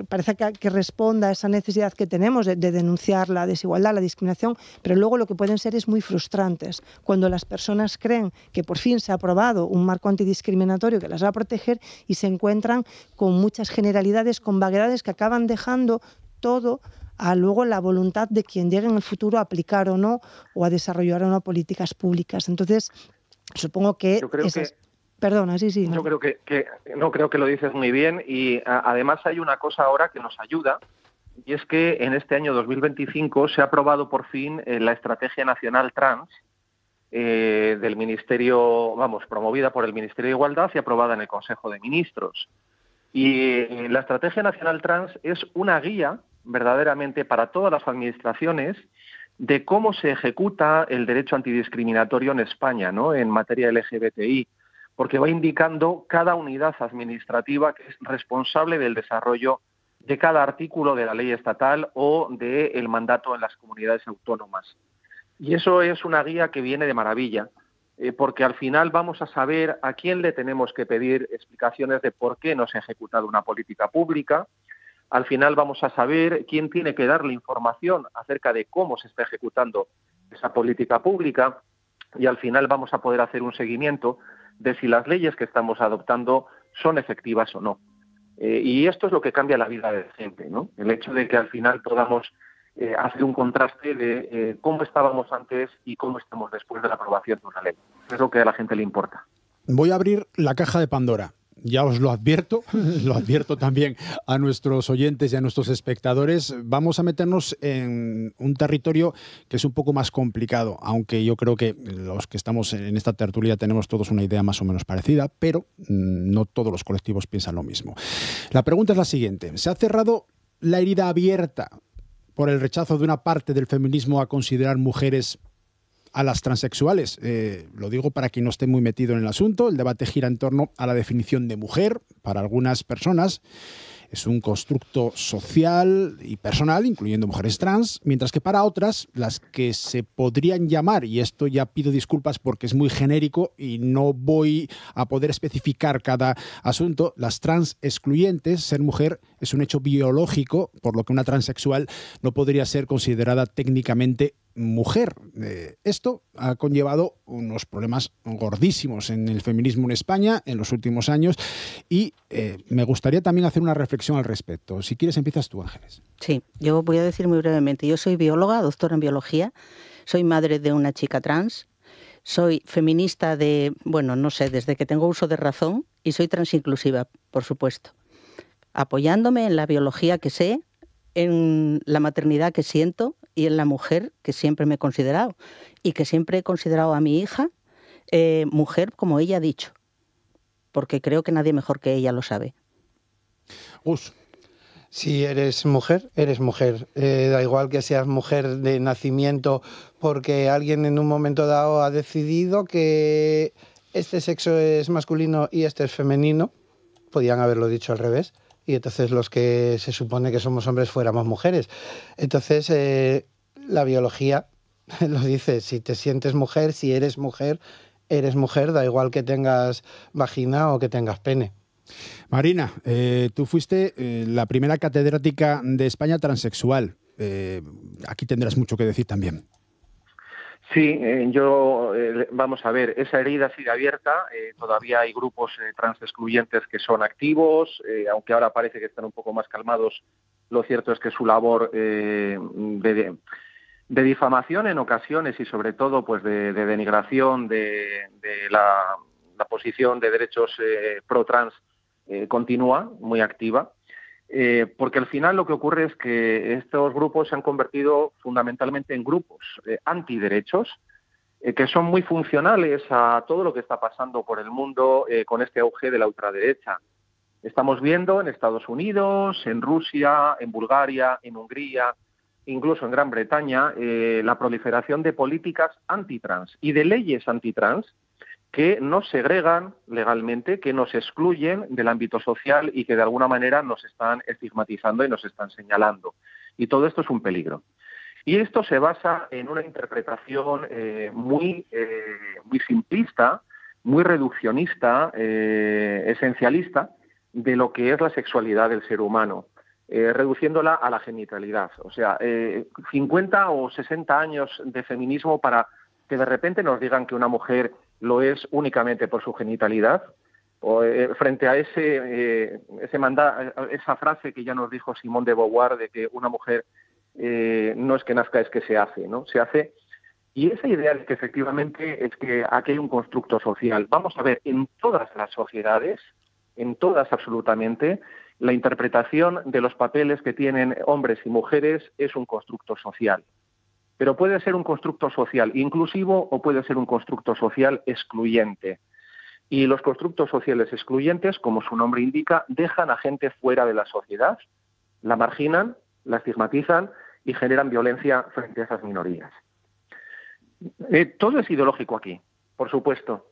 parece que responda a esa necesidad que tenemos de denunciar la desigualdad, la discriminación, pero luego lo que pueden ser es muy frustrantes, cuando las personas creen que por fin se ha aprobado un marco antidiscriminatorio que las va a proteger y se encuentran con muchas generalidades, con vaguedades que acaban dejando todo a luego la voluntad de quien llegue en el futuro a aplicar o no, o a desarrollar o no políticas públicas. Entonces, supongo que... Perdona, sí. Yo creo creo que lo dices muy bien, y además hay una cosa ahora que nos ayuda, y es que en este año 2025 se ha aprobado por fin la Estrategia Nacional Trans del Ministerio, promovida por el Ministerio de Igualdad y aprobada en el Consejo de Ministros. Y la Estrategia Nacional Trans es una guía verdaderamente para todas las administraciones de cómo se ejecuta el derecho antidiscriminatorio en España, ¿no? En materia LGBTI, porque va indicando cada unidad administrativa que es responsable del desarrollo de cada artículo de la ley estatal o del mandato en las comunidades autónomas. Y eso es una guía que viene de maravilla, porque al final vamos a saber a quién le tenemos que pedir explicaciones de por qué no se ha ejecutado una política pública. Al final vamos a saber quién tiene que darle información acerca de cómo se está ejecutando esa política pública, y al final vamos a poder hacer un seguimiento de si las leyes que estamos adoptando son efectivas o no. Y esto es lo que cambia la vida de la gente, ¿no? El hecho de que al final podamos hacer un contraste de cómo estábamos antes y cómo estamos después de la aprobación de una ley. Es lo que a la gente le importa. Voy a abrir la caja de Pandora. Ya os lo advierto también a nuestros oyentes y a nuestros espectadores. Vamos a meternos en un territorio que es un poco más complicado, aunque yo creo que los que estamos en esta tertulia tenemos todos una idea más o menos parecida, pero no todos los colectivos piensan lo mismo. La pregunta es la siguiente. ¿Se ha cerrado la herida abierta por el rechazo de una parte del feminismo a considerar mujeres a las transexuales? Lo digo para quien no esté muy metido en el asunto. El debate gira en torno a la definición de mujer. Para algunas personas es un constructo social y personal, incluyendo mujeres trans, mientras que para otras, las que se podrían llamar, y esto ya pido disculpas porque es muy genérico y no voy a poder especificar cada asunto, las trans excluyentes, ser mujer es un hecho biológico, por lo que una transexual no podría ser considerada técnicamente mujer. Esto ha conllevado unos problemas gordísimos en el feminismo en España en los últimos años, y me gustaría también hacer una reflexión al respecto. Si quieres, empiezas tú, Ángeles. Sí, yo voy a decir muy brevemente. Yo soy bióloga, doctora en biología, soy madre de una chica trans, soy feminista desde que tengo uso de razón, y soy transinclusiva, por supuesto, apoyándome en la biología que sé, en la maternidad que siento y en la mujer que siempre me he considerado, y que siempre he considerado a mi hija mujer, como ella ha dicho, porque creo que nadie mejor que ella lo sabe. Gus. Si eres mujer, eres mujer. Da igual que seas mujer de nacimiento porque alguien en un momento dado ha decidido que este sexo es masculino y este es femenino. Podían haberlo dicho al revés. Y entonces los que se supone que somos hombres fuéramos mujeres. Entonces la biología lo dice, si te sientes mujer, si eres mujer, da igual que tengas vagina o que tengas pene. Marina, tú fuiste la primera catedrática de España transexual. Aquí tendrás mucho que decir también. Sí, vamos a ver, esa herida sigue abierta, todavía hay grupos trans excluyentes que son activos, aunque ahora parece que están un poco más calmados, lo cierto es que su labor de difamación en ocasiones y sobre todo pues de denigración de la posición de derechos pro-trans continúa, muy activa. Porque al final lo que ocurre es que estos grupos se han convertido fundamentalmente en grupos antiderechos que son muy funcionales a todo lo que está pasando por el mundo con este auge de la ultraderecha. Estamos viendo en Estados Unidos, en Rusia, en Bulgaria, en Hungría, incluso en Gran Bretaña, la proliferación de políticas antitrans y de leyes antitrans que nos segregan legalmente, que nos excluyen del ámbito social y que de alguna manera nos están estigmatizando y nos están señalando. Y todo esto es un peligro. Y esto se basa en una interpretación muy simplista, muy reduccionista, esencialista, de lo que es la sexualidad del ser humano, reduciéndola a la genitalidad. O sea, 50 o 60 años de feminismo para que de repente nos digan que una mujer lo es únicamente por su genitalidad, o frente a esa frase que ya nos dijo Simone de Beauvoir de que una mujer no es que nazca, es que se hace, ¿no? Se hace. Y esa idea de que efectivamente es que aquí hay un constructo social. Vamos a ver, en todas las sociedades, en todas absolutamente, la interpretación de los papeles que tienen hombres y mujeres es un constructo social. Pero puede ser un constructo social inclusivo o puede ser un constructo social excluyente. Y los constructos sociales excluyentes, como su nombre indica, dejan a gente fuera de la sociedad, la marginan, la estigmatizan y generan violencia frente a esas minorías. Todo es ideológico aquí, por supuesto,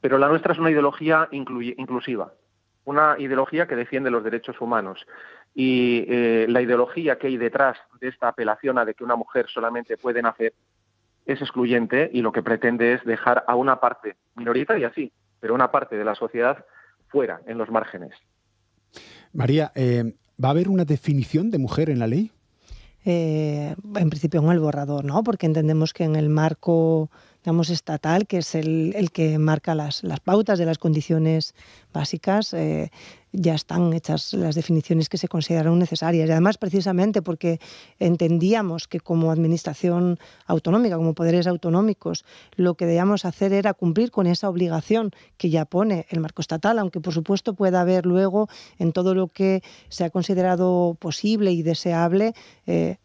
pero la nuestra es una ideología inclusiva, una ideología que defiende los derechos humanos. Y la ideología que hay detrás de esta apelación a de que una mujer solamente puede nacer es excluyente y lo que pretende es dejar a una parte minoritaria, sí, pero una parte de la sociedad fuera, en los márgenes. María, ¿va a haber una definición de mujer en la ley? En principio en el borrador, ¿no? Porque entendemos que en el marco, digamos, estatal, que es el que marca las pautas de las condiciones básicas, ya están hechas las definiciones que se consideraron necesarias. Y además, precisamente porque entendíamos que como administración autonómica, como poderes autonómicos, lo que debíamos hacer era cumplir con esa obligación que ya pone el marco estatal, aunque por supuesto pueda haber luego en todo lo que se ha considerado posible y deseable,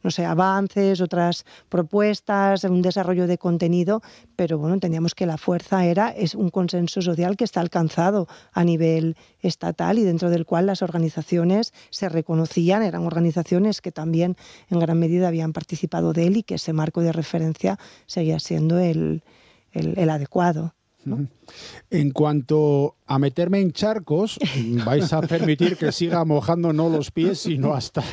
no sé, avances, otras propuestas, un desarrollo de contenido, pero bueno, entendíamos que la fuerza es un consenso social que está alcanzado a nivel estatal y dentro del cual las organizaciones se reconocían, eran organizaciones que también en gran medida habían participado de él y que ese marco de referencia seguía siendo el adecuado, ¿no? En cuanto a meterme en charcos, vais a permitir que siga mojando no los pies, sino hasta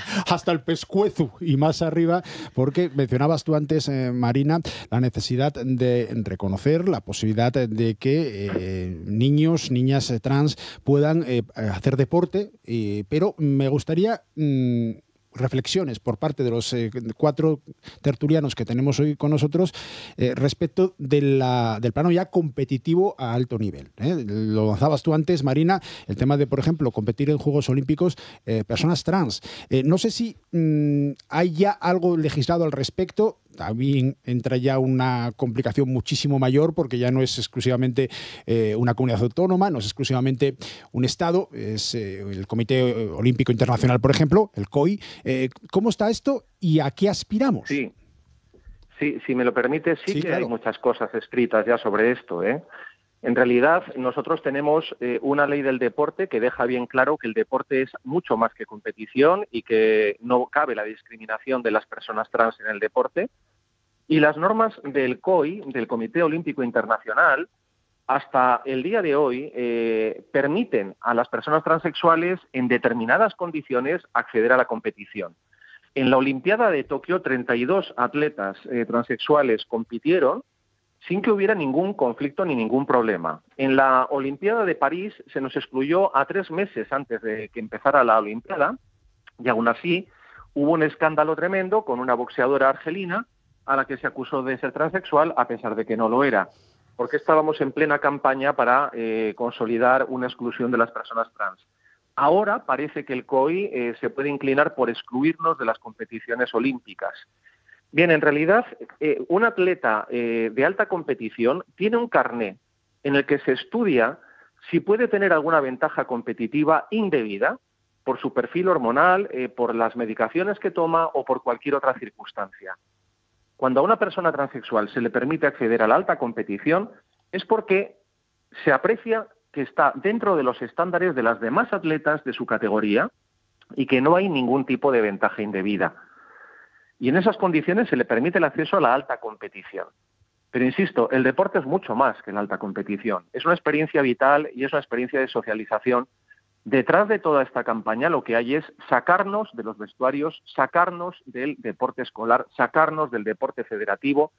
el pescuezo y más arriba, porque mencionabas tú antes, Marina, la necesidad de reconocer la posibilidad de que niños, niñas trans puedan hacer deporte, pero me gustaría reflexiones por parte de los 4 tertulianos que tenemos hoy con nosotros respecto del plano ya competitivo a alto nivel. Lo lanzabas tú antes, Marina, el tema de, por ejemplo, competir en Juegos Olímpicos personas trans. No sé si hay ya algo legislado al respecto. También entra ya una complicación muchísimo mayor porque ya no es exclusivamente una comunidad autónoma, no es exclusivamente un Estado, es el Comité Olímpico Internacional, por ejemplo, el COI. ¿Cómo está esto y a qué aspiramos? Sí, si me lo permites, sí que claro. Hay muchas cosas escritas ya sobre esto. En realidad, nosotros tenemos una ley del deporte que deja bien claro que el deporte es mucho más que competición y que no cabe la discriminación de las personas trans en el deporte. Y las normas del COI, del Comité Olímpico Internacional, hasta el día de hoy permiten a las personas transexuales en determinadas condiciones acceder a la competición. En la Olimpiada de Tokio, 32 atletas transexuales compitieron sin que hubiera ningún conflicto ni ningún problema. En la Olimpiada de París se nos excluyó a 3 meses antes de que empezara la Olimpiada, y aún así hubo un escándalo tremendo con una boxeadora argelina a la que se acusó de ser transexual a pesar de que no lo era, porque estábamos en plena campaña para consolidar una exclusión de las personas trans. Ahora parece que el COI se puede inclinar por excluirnos de las competiciones olímpicas. Bien, en realidad, un atleta de alta competición tiene un carné en el que se estudia si puede tener alguna ventaja competitiva indebida por su perfil hormonal, por las medicaciones que toma o por cualquier otra circunstancia. Cuando a una persona transexual se le permite acceder a la alta competición es porque se aprecia que está dentro de los estándares de las demás atletas de su categoría y que no hay ningún tipo de ventaja indebida. Y en esas condiciones se le permite el acceso a la alta competición. Pero insisto, el deporte es mucho más que la alta competición. Es una experiencia vital y es una experiencia de socialización. Detrás de toda esta campaña lo que hay es sacarnos de los vestuarios, sacarnos del deporte escolar, sacarnos del deporte federativo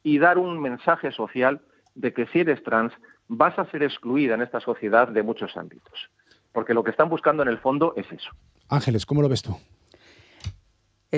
y dar un mensaje social de que si eres trans vas a ser excluida en esta sociedad de muchos ámbitos. Porque lo que están buscando en el fondo es eso. Ángeles, ¿cómo lo ves tú?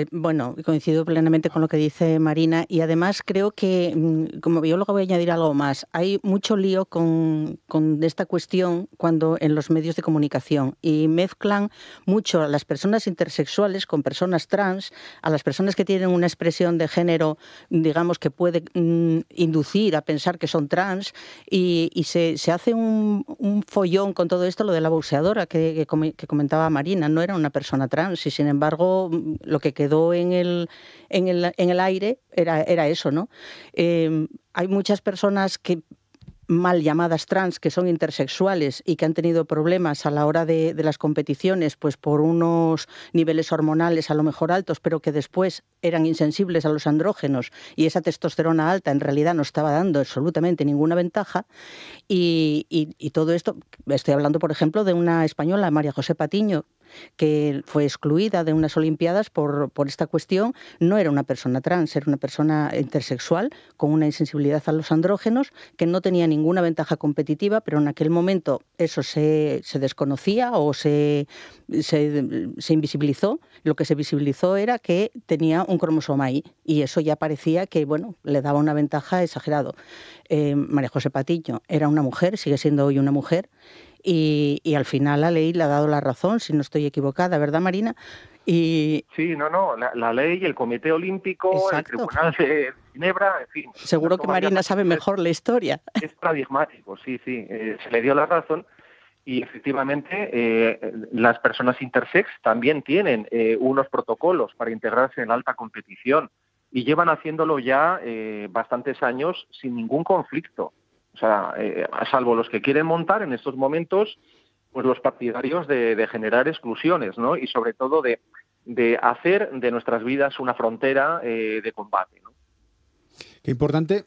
Bueno, coincido plenamente con lo que dice Marina y además creo que, como yo luego voy a añadir algo más, hay mucho lío con esta cuestión cuando en los medios de comunicación y mezclan mucho a las personas intersexuales con personas trans, a las personas que tienen una expresión de género, digamos, que puede inducir a pensar que son trans y se hace un follón con todo esto, lo de la boxeadora que comentaba Marina, no era una persona trans y sin embargo lo que quedó en el aire era eso, ¿no? Hay muchas personas que mal llamadas trans, que son intersexuales y que han tenido problemas a la hora de las competiciones, pues por unos niveles hormonales a lo mejor altos, pero que después eran insensibles a los andrógenos y esa testosterona alta en realidad no estaba dando absolutamente ninguna ventaja. Y todo esto, estoy hablando por ejemplo de una española, María José Patiño, que fue excluida de unas Olimpiadas por esta cuestión. No era una persona trans, era una persona intersexual con una insensibilidad a los andrógenos que no tenía ninguna ventaja competitiva, pero en aquel momento eso se desconocía o se invisibilizó. Lo que se visibilizó era que tenía un cromosoma Y y eso ya parecía que bueno, le daba una ventaja exagerado. María José Patiño era una mujer, sigue siendo hoy una mujer, y al final la ley le ha dado la razón, si no estoy equivocada, ¿verdad, Marina? Sí, la ley, el Comité Olímpico, exacto, el Tribunal de Ginebra, en fin. Seguro que Marina sabe mejor la historia. Es paradigmático, sí, se le dio la razón y efectivamente las personas intersex también tienen unos protocolos para integrarse en la alta competición y llevan haciéndolo ya bastantes años sin ningún conflicto. O sea, salvo los que quieren montar en estos momentos, pues los partidarios de generar exclusiones, ¿no? Y sobre todo de hacer de nuestras vidas una frontera de combate, ¿no? Qué importante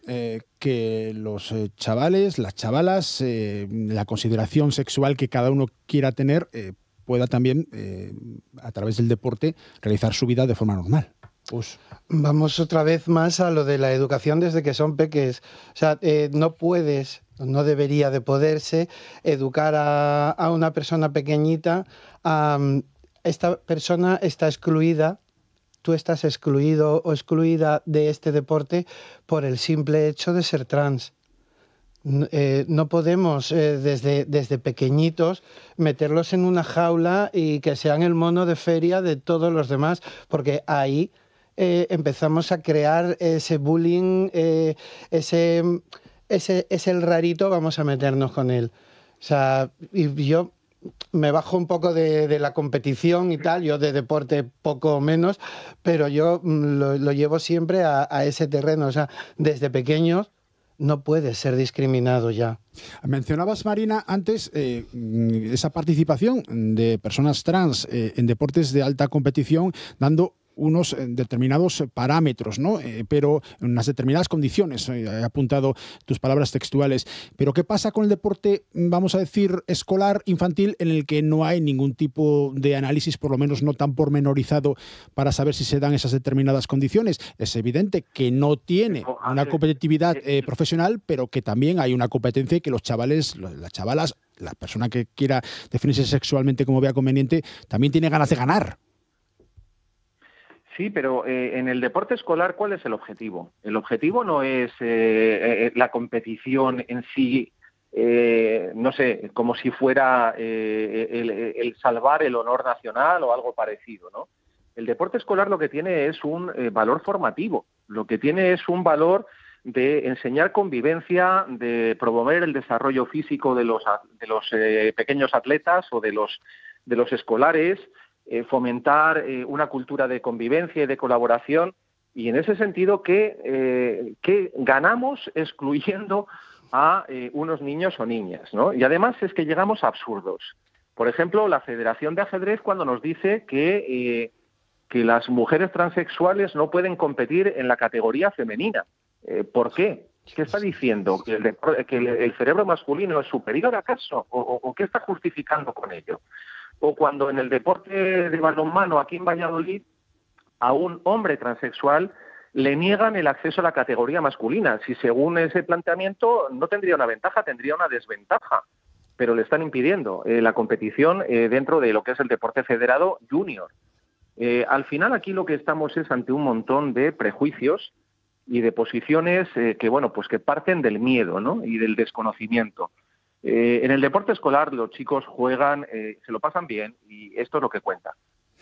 que los chavales, las chavalas, la consideración sexual que cada uno quiera tener, pueda también, a través del deporte, realizar su vida de forma normal. Pues vamos otra vez más a lo de la educación desde que son peques. O sea, no debería de poderse educar a una persona pequeñita. Esta persona está excluida, tú estás excluido o excluida de este deporte por el simple hecho de ser trans. No podemos desde pequeñitos meterlos en una jaula y que sean el mono de feria de todos los demás, porque ahí empezamos a crear ese bullying, ese es el rarito, vamos a meternos con él. O sea, y yo me bajo un poco de la competición y tal, yo de deporte poco o menos, pero yo lo llevo siempre a ese terreno. O sea, desde pequeños no puedes ser discriminado ya. Mencionabas, Marina, antes esa participación de personas trans en deportes de alta competición, dando unos determinados parámetros, ¿no? Pero en unas determinadas condiciones. He apuntado tus palabras textuales. Pero ¿qué pasa con el deporte, vamos a decir, escolar, infantil, en el que no hay ningún tipo de análisis, por lo menos no tan pormenorizado, para saber si se dan esas determinadas condiciones? Es evidente que no tiene una competitividad profesional, pero que también hay una competencia y que los chavales, las chavalas, la persona que quiera definirse sexualmente como vea conveniente, también tiene ganas de ganar. Sí, pero en el deporte escolar, ¿cuál es el objetivo? El objetivo no es la competición en sí, no sé, como si fuera el salvar el honor nacional o algo parecido, ¿no? El deporte escolar lo que tiene es un valor formativo, lo que tiene es un valor de enseñar convivencia, de promover el desarrollo físico de los pequeños atletas o de los escolares, fomentar una cultura de convivencia y de colaboración, y en ese sentido que ganamos excluyendo a unos niños o niñas, ¿no? Y además es que llegamos a absurdos. Por ejemplo, la Federación de Ajedrez cuando nos dice que las mujeres transexuales no pueden competir en la categoría femenina. ¿Por qué? ¿Qué está diciendo? ¿Que el cerebro masculino es superior acaso? ¿O qué está justificando con ello? O cuando en el deporte de balonmano aquí en Valladolid a un hombre transexual le niegan el acceso a la categoría masculina. Si según ese planteamiento no tendría una ventaja, tendría una desventaja, pero le están impidiendo la competición dentro de lo que es el deporte federado junior. Al final aquí lo que estamos es ante un montón de prejuicios y de posiciones que parten del miedo, ¿no? Y del desconocimiento. En el deporte escolar los chicos juegan, se lo pasan bien y esto es lo que cuenta.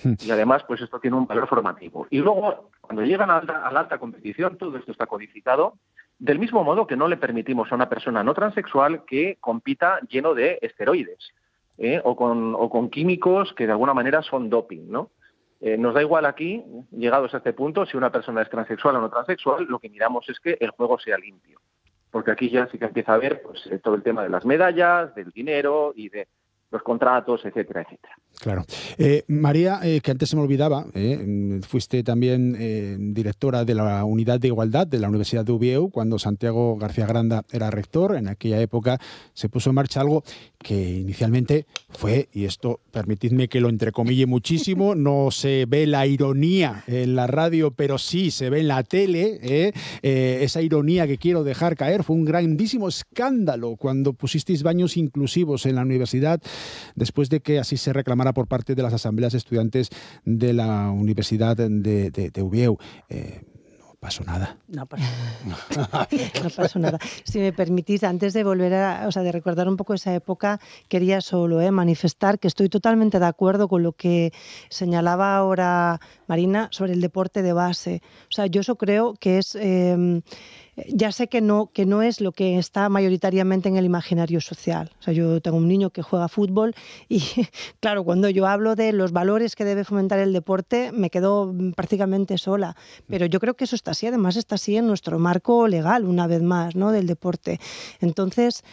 Y además, pues esto tiene un valor formativo. Y luego, cuando llegan a la alta competición, todo esto está codificado, del mismo modo que no le permitimos a una persona no transexual que compita lleno de esteroides o con químicos que de alguna manera son doping, ¿no? Nos da igual aquí, llegados a este punto, si una persona es transexual o no transexual, lo que miramos es que el juego sea limpio. Porque aquí ya sí que empieza a haber pues, todo el tema de las medallas, del dinero y de los contratos, etcétera, etcétera. Claro. María, que antes se me olvidaba, fuiste también directora de la Unidad de Igualdad de la Universidad de Oviedo cuando Santiago García Granda era rector. En aquella época se puso en marcha algo que inicialmente fue, y esto permitidme que lo entrecomille muchísimo, no se ve la ironía en la radio, pero sí se ve en la tele, esa ironía que quiero dejar caer. Fue un grandísimo escándalo cuando pusisteis baños inclusivos en la universidad, después de que así se reclamara por parte de las asambleas estudiantes de la Universidad de Oviedo. No pasó nada. No pasó nada. Si me permitís, antes de volver de recordar un poco esa época, quería solo manifestar que estoy totalmente de acuerdo con lo que señalaba ahora Marina sobre el deporte de base. O sea, yo eso creo que es... ya sé que no es lo que está mayoritariamente en el imaginario social. O sea, yo tengo un niño que juega fútbol y, claro, cuando yo hablo de los valores que debe fomentar el deporte, me quedo prácticamente sola. Pero yo creo que eso está así, además está así en nuestro marco legal, una vez más, ¿no?, del deporte. Entonces,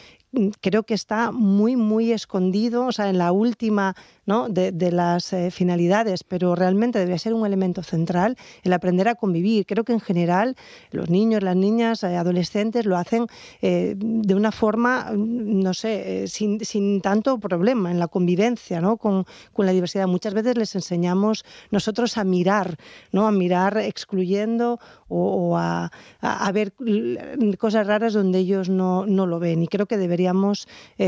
creo que está muy, muy escondido, o sea, en la última, ¿no?, de las finalidades, pero realmente debería ser un elemento central el aprender a convivir. Creo que en general los niños, las niñas, adolescentes lo hacen de una forma, no sé, sin tanto problema en la convivencia, ¿no?, con la diversidad. Muchas veces les enseñamos nosotros a mirar, ¿no?, a mirar excluyendo o a ver cosas raras donde ellos no lo ven. Y creo que deberíamos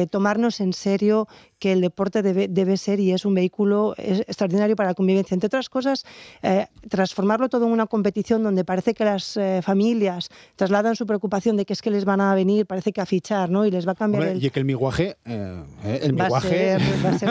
tomarnos en serio que el deporte debe ser y es un vehículo extraordinario para la convivencia. Entre otras cosas, transformarlo todo en una competición donde parece que las familias trasladan su preocupación de que es que les van a venir, parece que a fichar, ¿no?, y les va a cambiar. Y que el miguaje, va a ser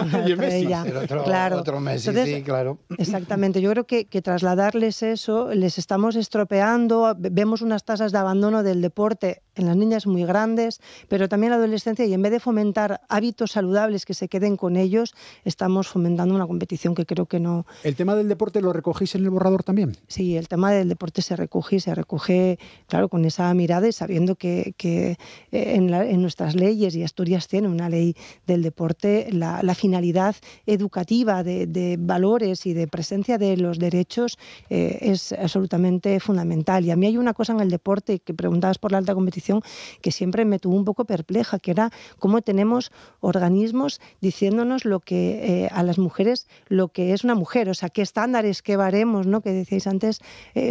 una estrella. Claro. Otro Messi, entonces, sí, claro. Exactamente. Yo creo que trasladarles eso, les estamos estropeando. Vemos unas tasas de abandono del deporte en las niñas muy grandes, pero también en la adolescencia, y en vez de fomentar hábitos saludables que se queden con ellos, estamos fomentando una competición que creo que no... ¿El tema del deporte lo recogéis en el borrador también? Sí, el tema del deporte se recoge, claro, con esa mirada y sabiendo que en nuestras leyes, y Asturias tiene una ley del deporte, la finalidad educativa de valores y de presencia de los derechos es absolutamente fundamental. Y a mí hay una cosa en el deporte, que preguntabas por la alta competición, que siempre me tuvo un poco perpleja, que era cómo tenemos organismos diciéndonos lo que a las mujeres, lo que es una mujer, o sea, qué estándares, qué baremos, ¿no?, que decíais antes,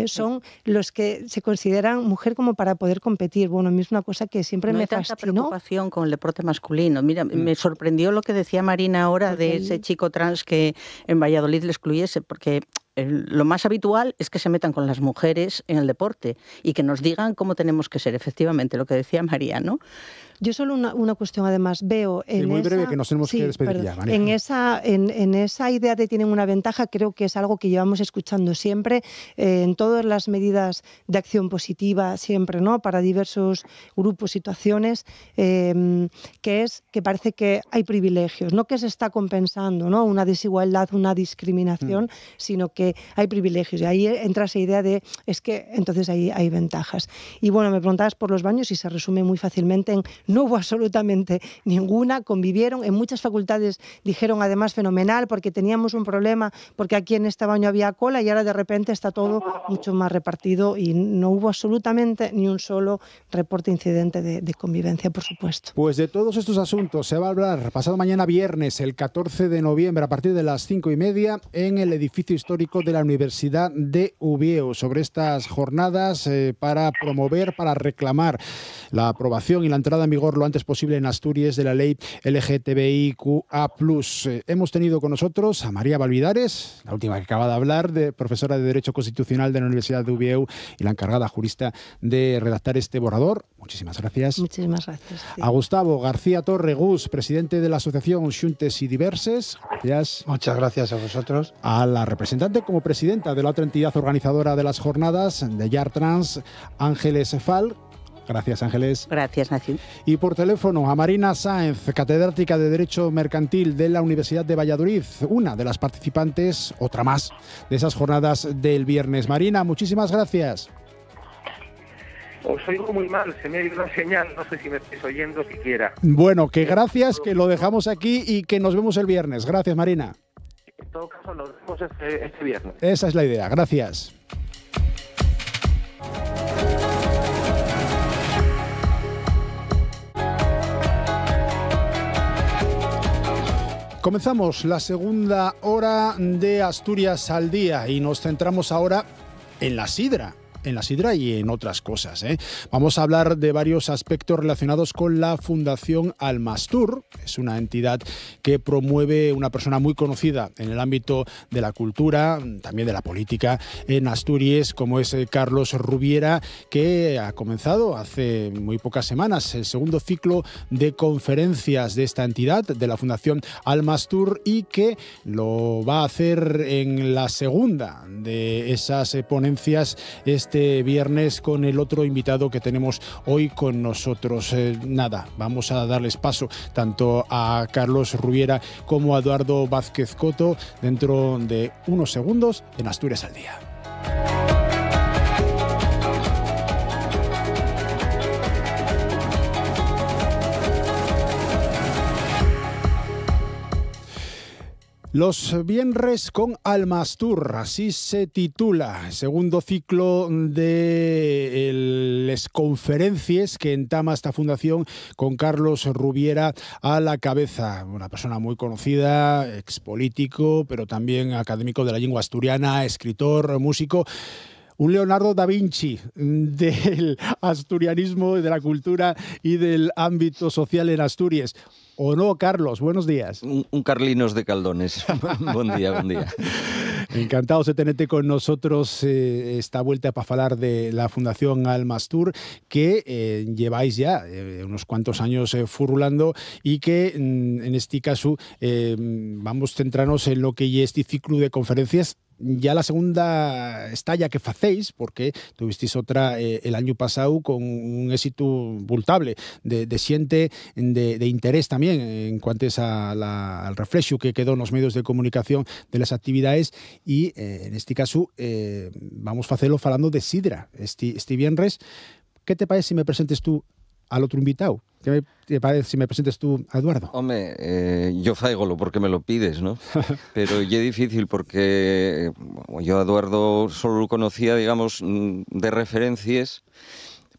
son los que se consideran mujer como para poder competir. Bueno, a mí es una cosa que siempre me fascinó. No hay tanta preocupación con el deporte masculino. Mira, me sorprendió lo que decía Marina ahora de ese chico trans que en Valladolid le excluyese, porque lo más habitual es que se metan con las mujeres en el deporte y que nos digan cómo tenemos que ser, efectivamente, lo que decía María, ¿no? Yo solo una cuestión, además, veo en muy breve, que nos tenemos que despedir ya, María. En esa idea de tienen una ventaja, creo que es algo que llevamos escuchando siempre, en todas las medidas de acción positiva, siempre, ¿no?, para diversos grupos, situaciones, que es que parece que hay privilegios, no que se está compensando, ¿no?, una desigualdad, una discriminación, sino que hay privilegios. Y ahí entra esa idea de, es que entonces hay ventajas. Y bueno, me preguntabas por los baños y se resume muy fácilmente en no hubo absolutamente ninguna, convivieron, en muchas facultades dijeron además fenomenal porque teníamos un problema, porque aquí en este baño había cola y ahora de repente está todo mucho más repartido y no hubo absolutamente ni un solo reporte incidente de convivencia, por supuesto. Pues de todos estos asuntos se va a hablar pasado mañana viernes, el 14 de noviembre, a partir de las 5:30, en el edificio histórico de la Universidad de Ubieu, sobre estas jornadas para promover, para reclamar la aprobación y la entrada en vigor lo antes posible en Asturias de la ley LGTBIQA+. Hemos tenido con nosotros a María Balvidares, la última que acaba de hablar, profesora de Derecho Constitucional de la Universidad de Ubieu y la encargada jurista de redactar este borrador. Muchísimas gracias. Muchísimas gracias. Sí. A Gustavo García Torre Gus, presidente de la Asociación Xuntes y Diverses. Gracias. Muchas gracias a vosotros. A la representante como presidenta de la otra entidad organizadora de las jornadas, de YAR Trans, Ángeles Fal. Gracias, Ángeles. Gracias, Nacio. Y por teléfono a Marina Sáenz, catedrática de Derecho Mercantil de la Universidad de Valladolid, una de las participantes, otra más, de esas jornadas del viernes. Marina, muchísimas gracias. Os oigo muy mal, se me ha ido la señal, no sé si me estáis oyendo siquiera. Bueno, que gracias, que lo dejamos aquí y que nos vemos el viernes. Gracias, Marina. En todo caso, nos vemos este viernes. Esa es la idea, gracias. Comenzamos la segunda hora de Asturias al día y nos centramos ahora en la sidra. Y en otras cosas, ¿eh? Vamos a hablar de varios aspectos relacionados con la Fundación Almastur. Es una entidad que promueve una persona muy conocida en el ámbito de la cultura, también de la política en Asturias, como es Carlos Rubiera, que ha comenzado hace muy pocas semanas el segundo ciclo de conferencias de esta entidad, de la Fundación Almastur, y que lo va a hacer en la segunda de esas ponencias este viernes con el otro invitado que tenemos hoy con nosotros. Vamos a darles paso tanto a Carlos Rubiera como a Eduardo Vázquez Coto dentro de unos segundos en Asturias al día. Los viernes con Almastur, así se titula, segundo ciclo de las conferencias que entama esta fundación con Carlos Rubiera a la cabeza. Una persona muy conocida, expolítico, pero también académico de la lengua asturiana, escritor, músico. Un Leonardo da Vinci del asturianismo, de la cultura y del ámbito social en Asturias. ¿O no, Carlos? Buenos días. Un Carlinos de Caldones. Buen día, buen día. Encantados de tenerte con nosotros esta vuelta para hablar de la Fundación Almastur, que lleváis ya unos cuantos años furulando y que en este caso vamos a centrarnos en lo que es este ciclo de conferencias ya la segunda estalla que facéis, porque tuvisteis otra el año pasado con un éxito multable de xente de interés también en cuanto al reflexo que quedó nos medios de comunicación de las actividades y en este caso vamos a facelo falando de sidra este viernes. ¿Qué te parece si me presentes tú al otro invitado? ¿Qué te parece si me presentes tú a Eduardo? Hombre, yo faigolo porque me lo pides, ¿no? Pero ya es difícil porque yo a Eduardo solo lo conocía, digamos, de referencias,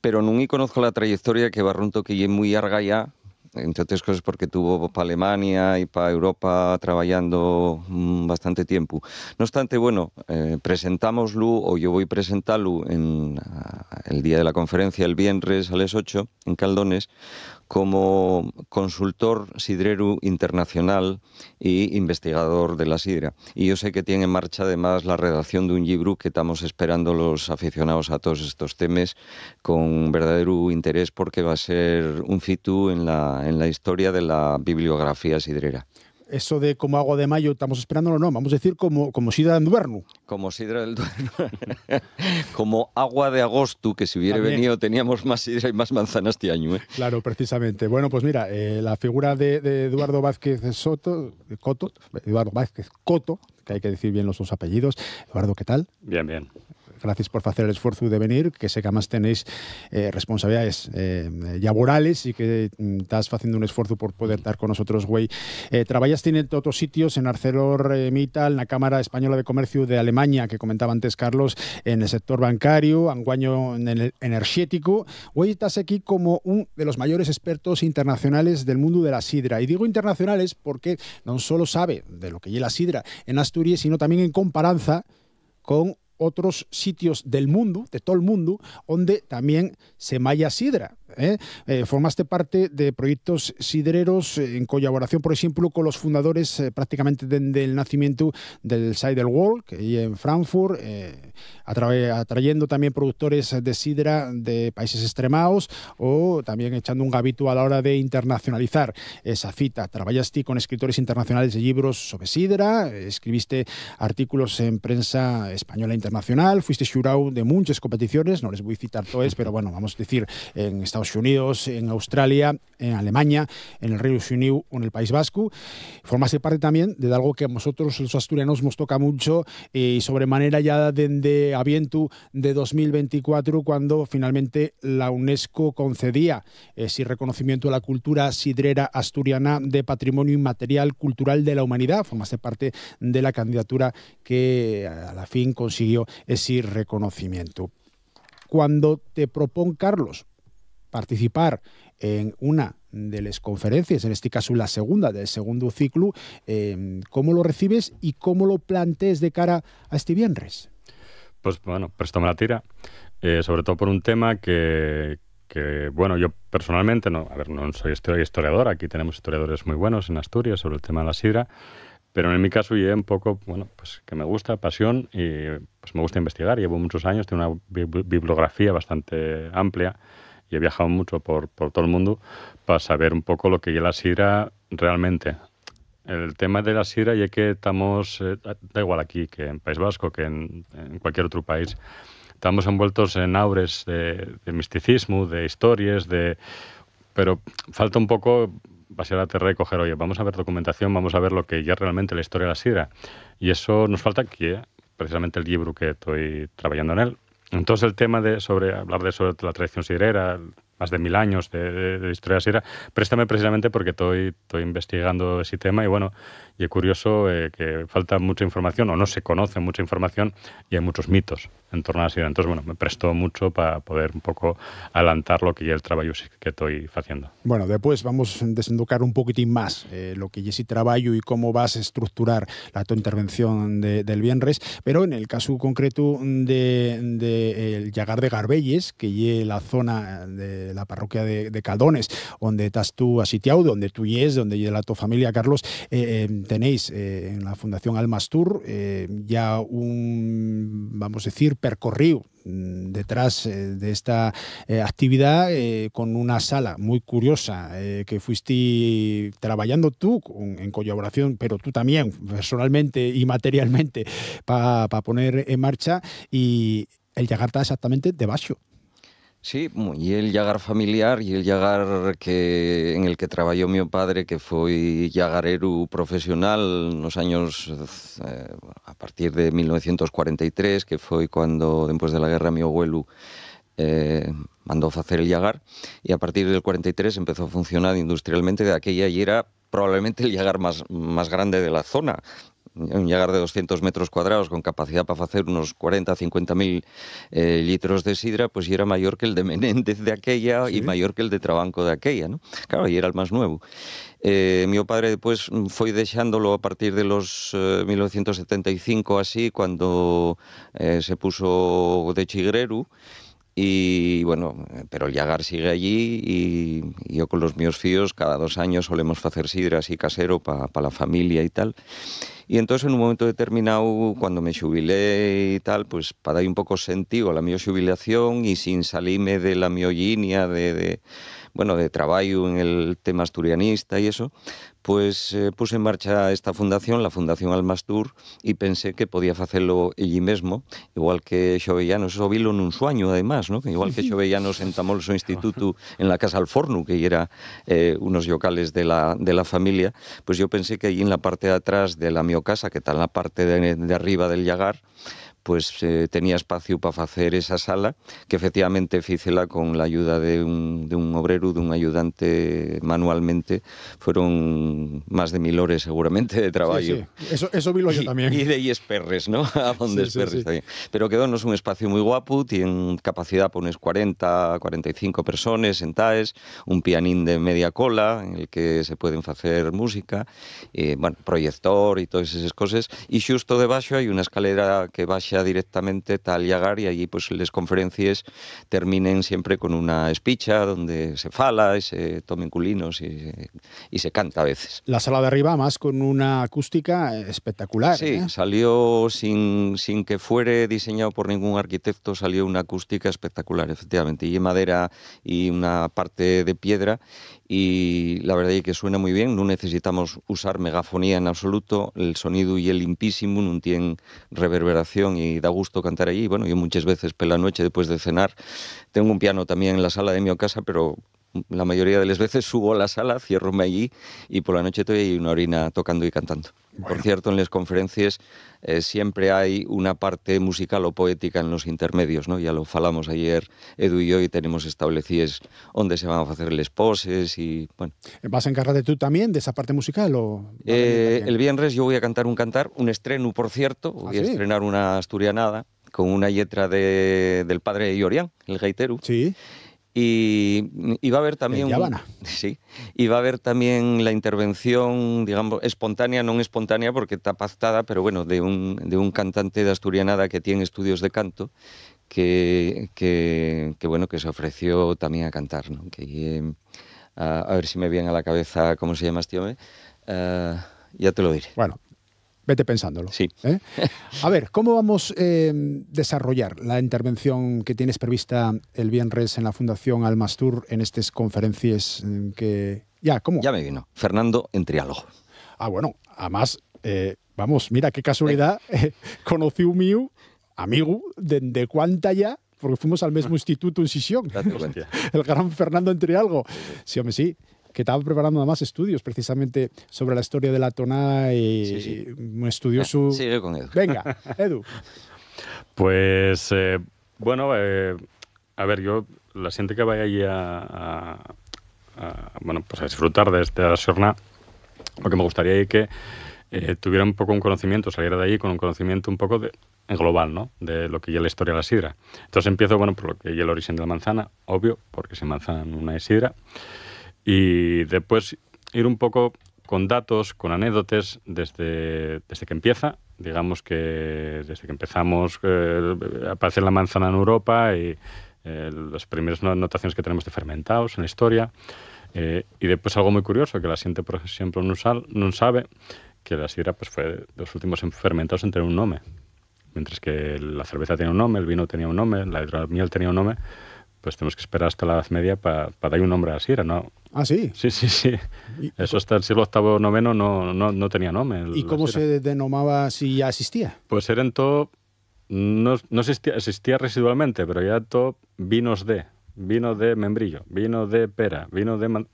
pero no conozco la trayectoria que va runto que es muy larga ya, entre otras cosas porque tuvo para Alemania y para Europa trabajando bastante tiempo. No obstante, bueno, presentámoslo, o yo voy a presentarlo en el día de la conferencia, el viernes a las 8, en Caldones, como consultor sidrero internacional y investigador de la sidra. Y yo sé que tiene en marcha además la redacción de un libro que estamos esperando los aficionados a todos estos temas con verdadero interés porque va a ser un fitu en la historia de la bibliografía sidrera. Eso de como agua de mayo estamos esperándolo, no, vamos a decir como sidra del Duerno. Como sidra del Duerno. Como agua de agosto, que si hubiera venido teníamos más sidra y más manzana este año. Claro, precisamente. Bueno, pues mira, la figura de Eduardo Vázquez Coto, Eduardo Vázquez Coto, que hay que decir bien los dos apellidos. Eduardo, ¿qué tal? Bien, bien. Gracias por hacer el esfuerzo de venir, que sé que además tenéis responsabilidades laborales y que estás haciendo un esfuerzo por poder estar con nosotros, güey. Trabajas en otros sitios, en ArcelorMittal, en la Cámara Española de Comercio de Alemania, que comentaba antes Carlos, en el sector bancario, anguaño en el energético. Hoy estás aquí como uno de los mayores expertos internacionales del mundo de la sidra. Y digo internacionales porque no solo sabe de lo que es la sidra en Asturias, sino también en comparanza con otros sitios del mundo, de todo el mundo, donde también se malla sidra. Formaste parte de proyectos sidreros en colaboración, por ejemplo, con los fundadores prácticamente del nacimiento del Cider World, que hay en Frankfurt, atrayendo también productores de sidra de países extremados o también echando un gavito a la hora de internacionalizar esa cita. Trabajaste con escritores internacionales de libros sobre sidra, escribiste artículos en prensa española internacional, fuiste jurado de muchas competiciones, no les voy a citar todas, pero bueno, vamos a decir, en Estados Unidos, en Australia, en Alemania, en el Reino Unido o en el País Vasco. Formaste parte también de algo que a nosotros los asturianos nos toca mucho y sobremanera ya desde aviento de 2024, cuando finalmente la UNESCO concedía ese reconocimiento a la cultura sidrera asturiana de Patrimonio Inmaterial Cultural de la Humanidad. Formaste parte de la candidatura que a la fin consiguió ese reconocimiento. Cuando te propone Carlos participar en una de las conferencias, en este caso la segunda del segundo ciclo, ¿cómo lo recibes y cómo lo plantees de cara a este viernes? Pues bueno, préstame la tira, sobre todo por un tema que bueno, yo personalmente, no soy historiador, aquí tenemos historiadores muy buenos en Asturias sobre el tema de la sidra, pero en mi caso llevo un poco, bueno, pues que me gusta, pasión y pues me gusta investigar. Llevo muchos años, tengo una bibliografía bastante amplia y he viajado mucho por todo el mundo para saber un poco lo que es la sidra realmente. El tema de la sidra ya que estamos, da igual aquí que en País Vasco, que en cualquier otro país, estamos envueltos en aures de misticismo, de historias, pero falta un poco vaciar la tierra y coger, oye, vamos a ver documentación, vamos a ver lo que ya realmente la historia de la sidra. Y eso nos falta aquí, precisamente el libro que estoy trabajando en él. Entonces el tema de hablar sobre la tradición sidrera, más de 1000 años de historia de la sidra, préstame precisamente porque estoy investigando ese tema y bueno, y es curioso que falta mucha información o no se conoce mucha información y hay muchos mitos en torno a la sidra. Entonces, bueno, me prestó mucho para poder un poco adelantar lo que ya el trabajo que estoy haciendo. Bueno, después vamos a desendocar un poquitín más lo que ya ese trabajo y cómo vas a estructurar tu intervención del viernes, pero en el caso concreto de el Llagar de Garbelles, que es la zona de la parroquia de Caldones, donde estás tú asitiado, donde tú es, donde la tu familia, Carlos, tenéis en la Fundación Almastur ya un, vamos a decir, percorrido detrás de esta actividad con una sala muy curiosa que fuiste trabajando tú en colaboración, pero tú también personalmente y materialmente para poner en marcha, y el llagar está exactamente debaixo. Sí, y el llagar familiar y el llagar en el que trabajó mi padre, que fue llagareru profesional nos años a partir de 1943, que fue cuando, después de la guerra, mi abuelo mandó hacer el llagar, y a partir del 43 empezó a funcionar industrialmente. De aquella y era probablemente el llagar más grande de la zona. Un llagar de 200 metros cuadrados con capacidad para hacer unos 50.000 litros de sidra, pues y era mayor que el de Menéndez de aquella, ¿sí? Y mayor que el de Trabanco de aquella, ¿no? Claro, y era el más nuevo. Mi padre después fue dejándolo a partir de los 1975 así, cuando se puso de chigreru. Y bueno, pero el llagar sigue allí, y yo con los míos fíos cada 2 años solemos hacer sidra así casero para la familia y tal. Y entonces en un momento determinado, cuando me xubilé y tal, pues para dar un poco sentido a la mi xubilación y sin salirme de la mi línea de trabajo en el tema asturianista y eso, pues puse en marcha esta fundación, la Fundación Almastur, y pensé que podía hacerlo allí mismo, igual que Xovellanos, eso vilo nun sueño además, ¿no? Igual que Xovellanos entamó su instituto en la Casa Alforno, que era unos locales de la familia, pues yo pensé que allí en la parte de atrás de la mi casa, que está en la parte de arriba del llagar, pues tenía espacio para hacer esa sala, que efectivamente fícela con la ayuda de un obrero, de un ayudante manualmente. Fueron más de 1000 horas seguramente de trabajo. Sí, sí. Eso vi yo también. Y de ahí Esperres, ¿no? A donde sí, Esperres sí. también. Pero quedónos un espacio muy guapo, tiene capacidad para unas 40, 45 personas sentadas, un pianín de media cola en el que se pueden hacer música, proyector y todas esas cosas, y justo debajo hay una escalera que baja directamente tal llagar, y allí pues las conferencias terminen siempre con una espicha donde se fala y se tomen culinos y se canta a veces. La sala de arriba más con una acústica espectacular. Sí, salió sin que fuere diseñado por ningún arquitecto, salió una acústica espectacular, efectivamente, y madera y una parte de piedra, y la verdad es que suena muy bien. No necesitamos usar megafonía en absoluto, el sonido y el limpísimo, no tiene reverberación y da gusto cantar allí. Bueno, yo muchas veces por la noche después de cenar tengo un piano también en la sala de mi casa, pero la mayoría de las veces subo a la sala, ciérrome allí y por la noche estoy ahí una horina tocando y cantando. Bueno. Por cierto, en las conferencias siempre hay una parte musical o poética en los intermedios, ¿no? Ya lo falamos ayer, Edu y yo, y tenemos establecidas dónde se van a hacer las poses y bueno. ¿Vas a encargarte tú también de esa parte musical? El viernes yo voy a cantar un estreno, por cierto, voy a estrenar una asturianada con una letra del padre Llorián, el gaitero. Sí. Y va a haber también y va a haber también la intervención, digamos, espontánea, no espontánea porque está pactada, pero bueno, de un cantante de asturianada que tiene estudios de canto, que bueno, que se ofreció también a cantar, ¿no? A ver si me viene a la cabeza cómo se llama este hombre, ya te lo diré. Bueno, vete pensándolo. Sí. A ver, ¿cómo vamos a desarrollar la intervención que tienes prevista el viernes en la Fundación Almastur en estas conferencias que... ¿Cómo? Ya me vino. Fernando en Triálogo. Bueno, además, vamos, mira qué casualidad, conocí un mío, amigo, de cuánta ya, porque fuimos al mismo instituto en Sisión. El gran Fernando en Triálogo. Sí, hombre, sí. Que estaba preparando además estudios precisamente sobre la historia de la tonada y un estudio Sigue con Edu. Venga, Edu. Pues, a ver, yo, la gente que vaya allí a disfrutar de esta jornada, lo que me gustaría es que tuviera un poco un conocimiento, saliera de allí con un conocimiento un poco en global, ¿no? De lo que ya es la historia de la sidra. Entonces empiezo, por lo que ya el origen de la manzana, obvio, porque sin manzana no hay sidra. Y después ir un poco con datos, con anécdotas desde que empieza. Digamos que desde que empezamos aparece la manzana en Europa y las primeras notaciones que tenemos de fermentados en la historia. Y después algo muy curioso, que la xente, por ejemplo, non sabe que la sidra pues, fue de los últimos fermentados en tener un nombre. Mientras que la cerveza tenía un nombre, el vino tenía un nombre, la hidromiel tenía un nombre, pues tenemos que esperar hasta la Edad Media para dar un nombre a la sidra, ¿no? Ah, sí. Sí. Eso hasta el siglo VIII o IX no tenía nombre. ¿Y cómo se denominaba si ya existía? Pues eran todo, no existía residualmente, pero ya todo vino de membrillo, vino de pera,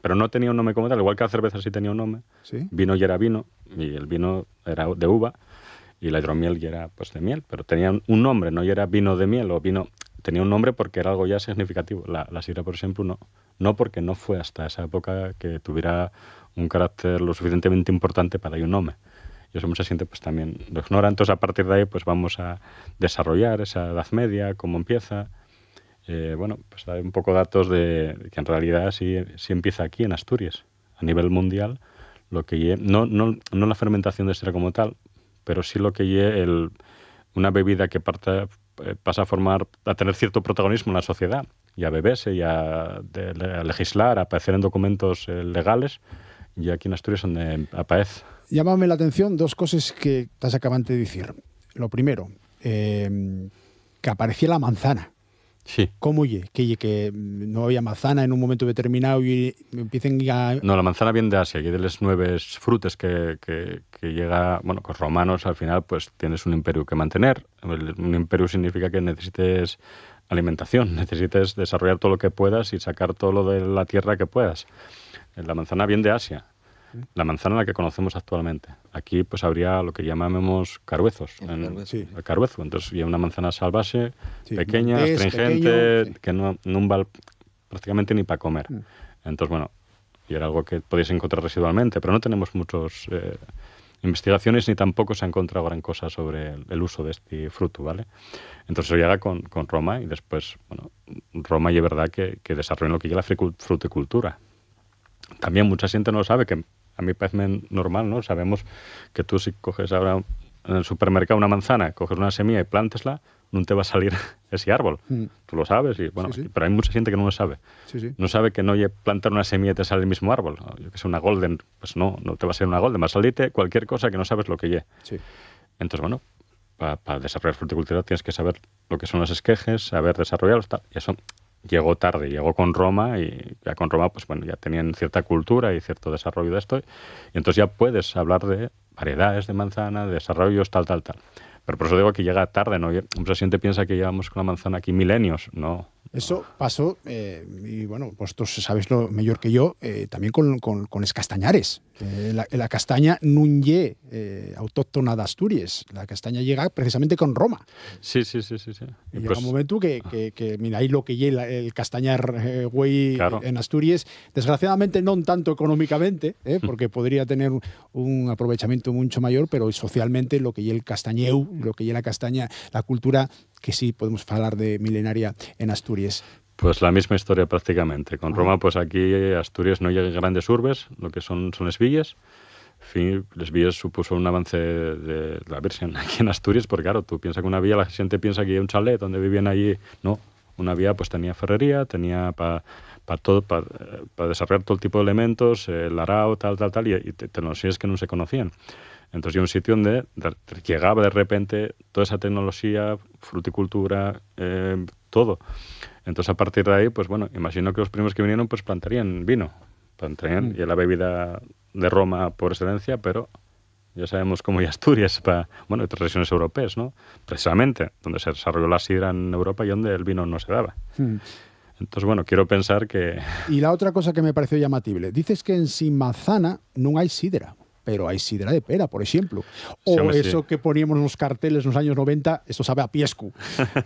pero no tenía un nombre como tal, igual que la cerveza sí tenía un nombre. ¿Sí? Vino ya era vino, y el vino era de uva, y la hidromiel ya era pues de miel, pero tenía un nombre, no ya era vino de miel o vino, tenía un nombre porque era algo ya significativo. La sidra, por ejemplo, no porque no fue hasta esa época que tuviera un carácter lo suficientemente importante para dar un nombre. Y eso mucha gente pues también lo ignora. Entonces, a partir de ahí, pues vamos a desarrollar esa Edad Media, cómo empieza. Pues dar un poco datos de que en realidad sí empieza aquí en Asturias, a nivel mundial, lo que no la fermentación de sidra como tal, pero sí lo que una bebida que pasa a tener cierto protagonismo en la sociedad, y a beberse, y a legislar, a aparecer en documentos legales, y aquí en Asturias donde aparece. Llámame la atención dos cosas que estás acabando de decir. Lo primero, que aparecía la manzana. Sí. ¿Cómo que no había manzana en un momento determinado y empiecen a... No, la manzana viene de Asia, y de las 9 frutas que llega, con los romanos al final pues tienes un imperio que mantener. Un imperio significa que necesites alimentación, necesites desarrollar todo lo que puedas y sacar todo lo de la tierra que puedas. La manzana viene de Asia. La manzana la que conocemos actualmente. Aquí pues habría lo que llamamos carruezos. El carruezo. Entonces había una manzana salvaje, pequeña, astringente, que no vale prácticamente ni para comer. Entonces, y era algo que podéis encontrar residualmente, pero no tenemos muchas investigaciones ni tampoco se ha encontrado gran cosa sobre el uso de este fruto, ¿vale? Entonces llega con Roma y después, Roma y es verdad que desarrolló lo que es la fruticultura. También mucha gente no sabe, que a mí parece normal, ¿no? Sabemos que tú si coges ahora en el supermercado una manzana, coges una semilla y plantesla, no te va a salir ese árbol. Tú lo sabes, sí. Pero hay mucha gente que no lo sabe. Sí. No sabe que no plantar una semilla y te sale el mismo árbol. Yo que sé, una golden, pues no te va a salir una golden, va a salirte cualquier cosa que no sabes lo que es. Sí. Entonces, para desarrollar fruticultura tienes que saber lo que son los esquejes, saber desarrollarlos, tal. Y eso llegó tarde, llegó con Roma, y ya con Roma pues ya tenían cierta cultura y cierto desarrollo de esto, y entonces ya puedes hablar de variedades de manzana, de desarrollos, tal. Pero por eso digo que llega tarde, ¿no? Mucha gente piensa que llevamos con la manzana aquí milenios, no. Eso pasó, y vosotros sabéis lo mejor que yo, también con los castañares. La castaña no es autóctona de Asturias, la castaña llega precisamente con Roma. Sí. Y llega un momento que mira, ahí lo que llega el castañar güey claro. En Asturias, desgraciadamente no tanto económicamente, porque podría tener un aprovechamiento mucho mayor, pero socialmente lo que llega el castañeu, lo que llega la castaña, la cultura que sí podemos hablar de milenaria en Asturias. Pues la misma historia prácticamente. Con Roma, pues aquí Asturias no llega a grandes urbes, lo que son las villas. Las villas supuso un avance de la Virgen aquí en Asturias, porque claro, tú piensas que una villa, la gente piensa que hay un chalet donde vivían allí. No, una villa pues tenía ferrería, tenía para desarrollar todo el tipo de elementos, el arao, tal, y tecnologías que no se conocían. Entonces, hay un sitio donde llegaba de repente toda esa tecnología, fruticultura, todo. Entonces, a partir de ahí, pues imagino que los primeros que vinieron pues plantarían vino. Y la bebida de Roma por excelencia, pero ya sabemos cómo hay Asturias, otras regiones europeas, ¿no? Precisamente, donde se desarrolló la sidra en Europa y donde el vino no se daba. Entonces, quiero pensar que... Y la otra cosa que me pareció llamatible, dices que en Sin Manzana no hay sidra, pero hay sidra de pera, por ejemplo. O sí, hombre, eso sí. Que poníamos en los carteles en los años 90, esto sabe a piescu.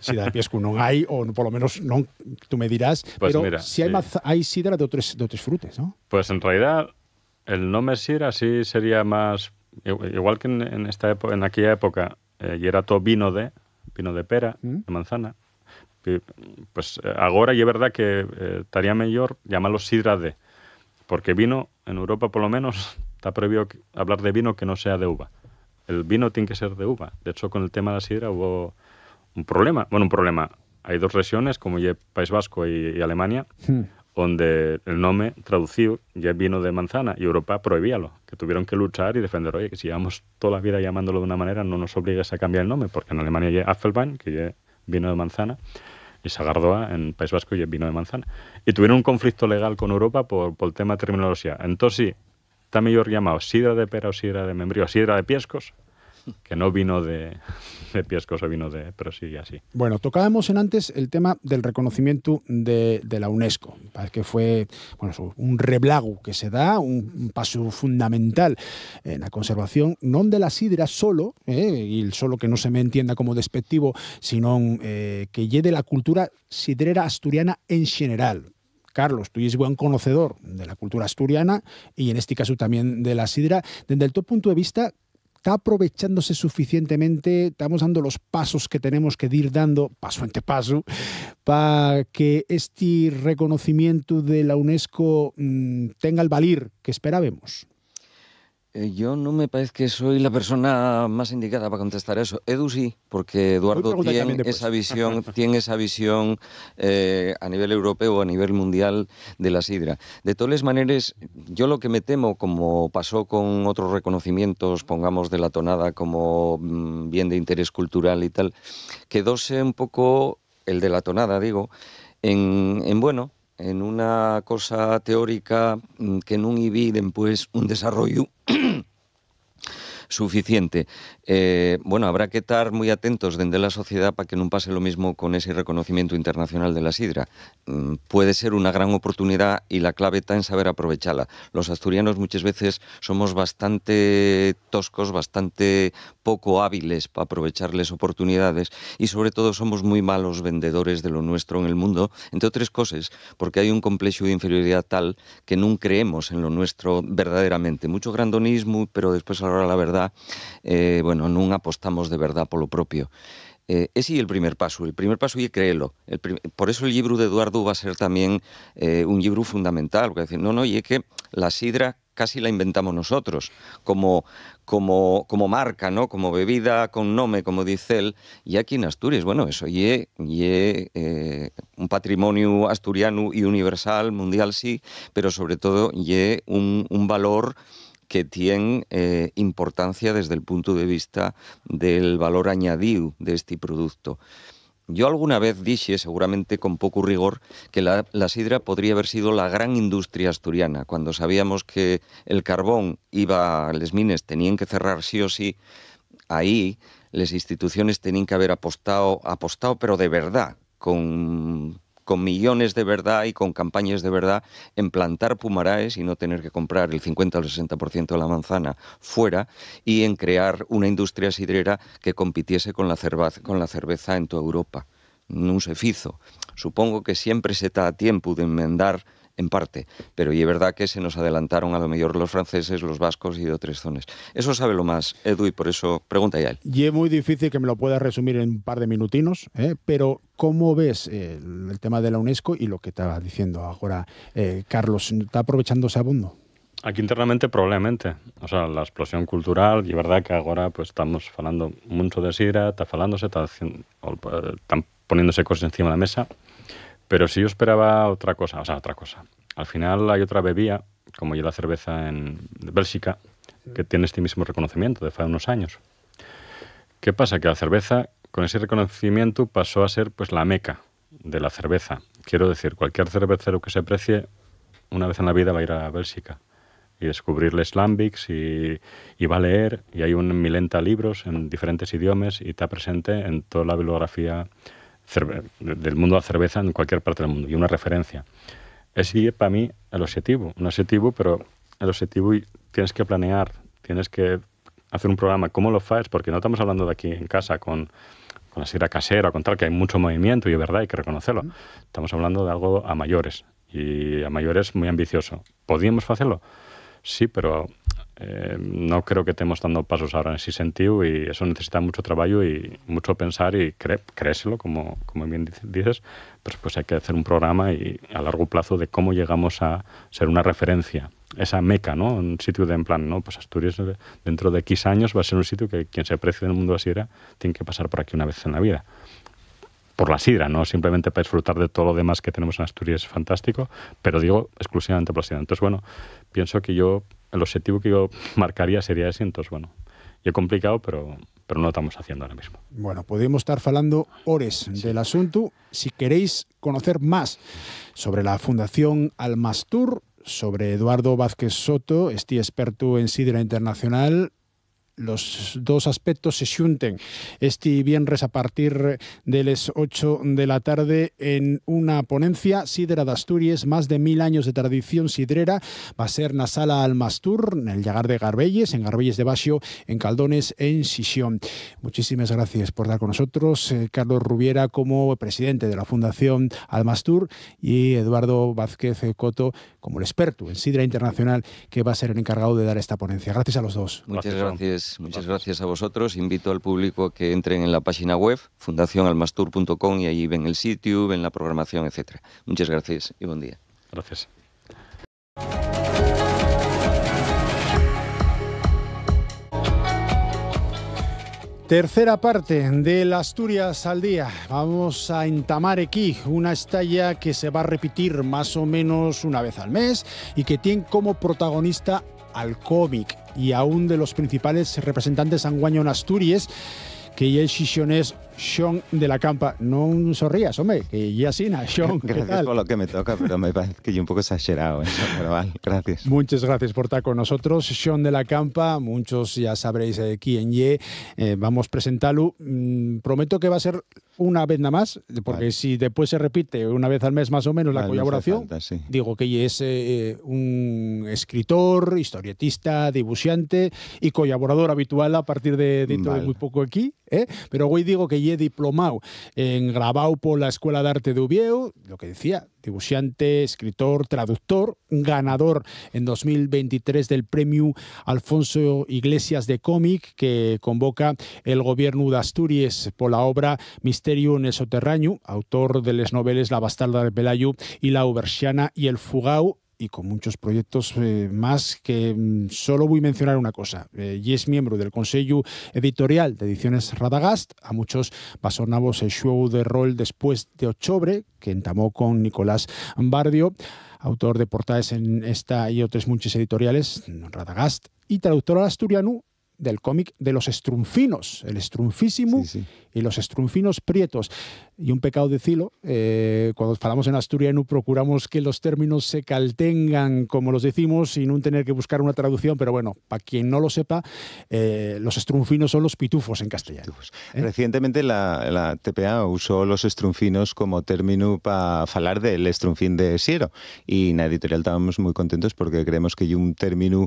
Sidra de piescu no hay, o por lo menos no, tú me dirás, pues pero mira, sí hay sidra de otros frutos, ¿no? Pues en realidad el nombre sidra sí sería más, igual que en esta época, en aquella época, y era todo vino de pera, de manzana. Pues ahora y es verdad que estaría mejor llamarlo sidra de, porque vino, en Europa por lo menos, está prohibido hablar de vino que no sea de uva. El vino tiene que ser de uva. De hecho, con el tema de la sidra hubo un problema. hay dos regiones, como el País Vasco y Alemania, donde el nombre traducido ya vino de manzana y Europa prohibíalo, que tuvieron que luchar y defender, oye, que si llevamos toda la vida llamándolo de una manera, no nos obligues a cambiar el nombre, porque en Alemania hay Apfelwein, que ya vino de manzana, y Sagardoa en País Vasco ya vino de manzana. Y tuvieron un conflicto legal con Europa por el tema de terminología. Entonces sí, está mejor llamado sidra de pera o sidra de membrío, sidra de piescos, que no vino de piescos o vino de... pero sí, así. Bueno, tocábamos en antes el tema del reconocimiento de la UNESCO. Parece que fue un reblago que se da, un paso fundamental en la conservación, non de la sidra solo, y el solo que no se me entienda como despectivo, sino que lle de la cultura sidrera asturiana en general. Carlos, tú eres buen conocedor de la cultura asturiana y en este caso también de la sidra. Desde el tu punto de vista, ¿está aprovechándose suficientemente? ¿Estamos dando los pasos que tenemos que ir dando, paso ante paso, para que este reconocimiento de la UNESCO tenga el valir que esperábamos? Yo no me parece que soy la persona más indicada para contestar eso. Edu sí, porque Eduardo tiene esa visión a nivel europeo, a nivel mundial de la sidra. De todas maneras, yo lo que me temo, como pasó con otros reconocimientos, pongamos de la tonada como bien de interés cultural y tal, quedóse un poco, el de la tonada digo, en una cosa teórica que non vi después un desarrollo suficiente. Habrá que estar muy atentos desde la sociedad para que no pase lo mismo con ese reconocimiento internacional de la sidra. Puede ser una gran oportunidad y la clave está en saber aprovecharla. Los asturianos muchas veces somos bastante toscos, bastante poco hábiles para aprovecharles oportunidades y sobre todo somos muy malos vendedores de lo nuestro en el mundo, entre otras cosas, porque hay un complejo de inferioridad tal que no creemos en lo nuestro verdaderamente. Mucho grandonismo, pero después a la hora de la verdad, non apostamos de verdad por lo propio. Ese é el primer paso é créelo. Por eso el libro de Eduardo va a ser también un libro fundamental, porque decir, é que la sidra casi la inventamos nosotros, como marca, ¿no? Como bebida con nome, como dice él, y aquí en Asturias, eso y un patrimonio asturiano y universal, mundial sí, pero sobre todo y un valor que tiene importancia desde el punto de vista del valor añadido de este producto. Yo alguna vez dije, seguramente con poco rigor, que la sidra podría haber sido la gran industria asturiana. Cuando sabíamos que el carbón las mines tenían que cerrar sí o sí, ahí las instituciones tenían que haber apostado pero de verdad, con millones de verdad y con campañas de verdad en plantar pumaraes y no tener que comprar el 50 o el 60% de la manzana fuera y en crear una industria sidrera que compitiese con la cerveza en toda Europa. No se fizo. Supongo que siempre se está a tiempo de enmendar en parte, pero y es verdad que se nos adelantaron a lo mejor los franceses, los vascos y de otras zonas. Eso sabe lo más, Edu, y por eso pregunta ya él. Y es muy difícil que me lo puedas resumir en un par de minutinos, pero ¿cómo ves el tema de la UNESCO y lo que estaba diciendo ahora Carlos? ¿Está aprovechándose a fondo? Aquí internamente probablemente, la explosión cultural, y es verdad que ahora pues estamos falando mucho de sidra, está están poniéndose cosas encima de la mesa. Pero sí yo esperaba otra cosa. Al final hay otra bebida, como ya la cerveza de Bélgica, que tiene este mismo reconocimiento de hace unos años. ¿Qué pasa? Que la cerveza, con ese reconocimiento, pasó a ser pues la meca de la cerveza. Quiero decir, cualquier cervecero que se precie, una vez en la vida va a ir a Bélgica y descubrir les lambics y va a leer, y hay 1000 libros en diferentes idiomas y está presente en toda la bibliografía del mundo de la cerveza en cualquier parte del mundo y una referencia. Ese es para mí el objetivo, pero el objetivo tienes que planear, tienes que hacer un programa. ¿Cómo lo haces? Porque no estamos hablando de aquí en casa con la sidra casera, con tal, que hay mucho movimiento y es verdad, hay que reconocerlo. Estamos hablando de algo a mayores y a mayores muy ambicioso. ¿Podíamos hacerlo? Sí, pero no creo que estemos dando pasos ahora en ese sentido y eso necesita mucho trabajo y mucho pensar y creérselo, como bien dices, pues hay que hacer un programa y a largo plazo de cómo llegamos a ser una referencia, esa meca, ¿no? Un sitio de en plan, ¿no? Pues Asturias dentro de X años va a ser un sitio que quien se aprecie en el mundo de la sidra tiene que pasar por aquí una vez en la vida. por la sidra, no simplemente para disfrutar de todo lo demás que tenemos en Asturias, es fantástico, pero digo exclusivamente por la sidra. Entonces, bueno, pienso que el objetivo que yo marcaría sería ese, entonces, bueno, y es complicado, pero no lo estamos haciendo ahora mismo. Bueno, podemos estar falando horas del asunto. Si queréis conocer más sobre la Fundación Almastur, sobre Eduardo Vázquez Soto, este experto en sidra internacional, los dos aspectos se xunten este viernes a partir de las 8 de la tarde en una ponencia Sidra de Asturias, más de 1000 años de tradición sidrera. Va a ser na Sala Almastur, en el Llagar de Garbelles, en Garbelles de Baxio, en Caldones, en Xixón. Muchísimas gracias por estar con nosotros, Carlos Rubiera como presidente de la Fundación Almastur y Eduardo Vázquez Coto como el experto en sidra internacional que va a ser el encargado de dar esta ponencia. Gracias a los dos. Muchas gracias a vosotros. Invito al público a que entren en la página web fundacionalmastur.com y allí ven el sitio, ven la programación, etc. Muchas gracias y buen día. Gracias. Tercera parte del Asturias al Día. Vamos a entamar aquí una estalla que se va a repetir más o menos una vez al mes y que tiene como protagonista al cómic y a un de los principales representantes anguaño en Asturias, que ya el xixonés Xon de la Campa. No sonrías, hombre, que ya sí, Xon. Gracias por lo que me toca, pero me parece que yo un poco exagerado eso, pero vale, gracias. Muchas gracias por estar con nosotros. Xon de la Campa, muchos ya sabréis quién ye. Vamos a presentarlo. Prometo que va a ser una vez nada más, porque vale, si después se repite una vez al mes más o menos la colaboración, falta, sí, digo que es un escritor, historietista, dibujante y colaborador habitual a partir de dentro de muy poco aquí, pero hoy digo que ye diplomado en grabado por la Escuela de Arte de Uvieu, lo que decía, dibujante, escritor, traductor, ganador en 2023 del premio Alfonso Iglesias de cómic que convoca el gobierno de Asturias por la obra Misterio en el Soterraño, autor de las novelas La bastarda de Pelayo y La Uberxiana y El Fugao, y con muchos proyectos más que solo voy a mencionar una cosa. Y es miembro del Consejo Editorial de Ediciones Radagast. A muchos pasonamos el show de rol Después de Octubre, que entamó con Nicolás Bardio, autor de portadas en esta y otras muchas editoriales, Radagast, y traductor al asturiano del cómic de los estrunfinos, el estrunfísimo, sí, sí, y los estrunfinos prietos. Y un pecado decirlo, cuando falamos en asturiano procuramos que los términos se caltengan como los decimos y no tener que buscar una traducción, pero bueno, para quien no lo sepa, los estrunfinos son los pitufos en castellano. Recientemente la TPA usó los estrunfinos como término para hablar del estrunfín de Siero, y en la editorial estábamos muy contentos porque creemos que hay un término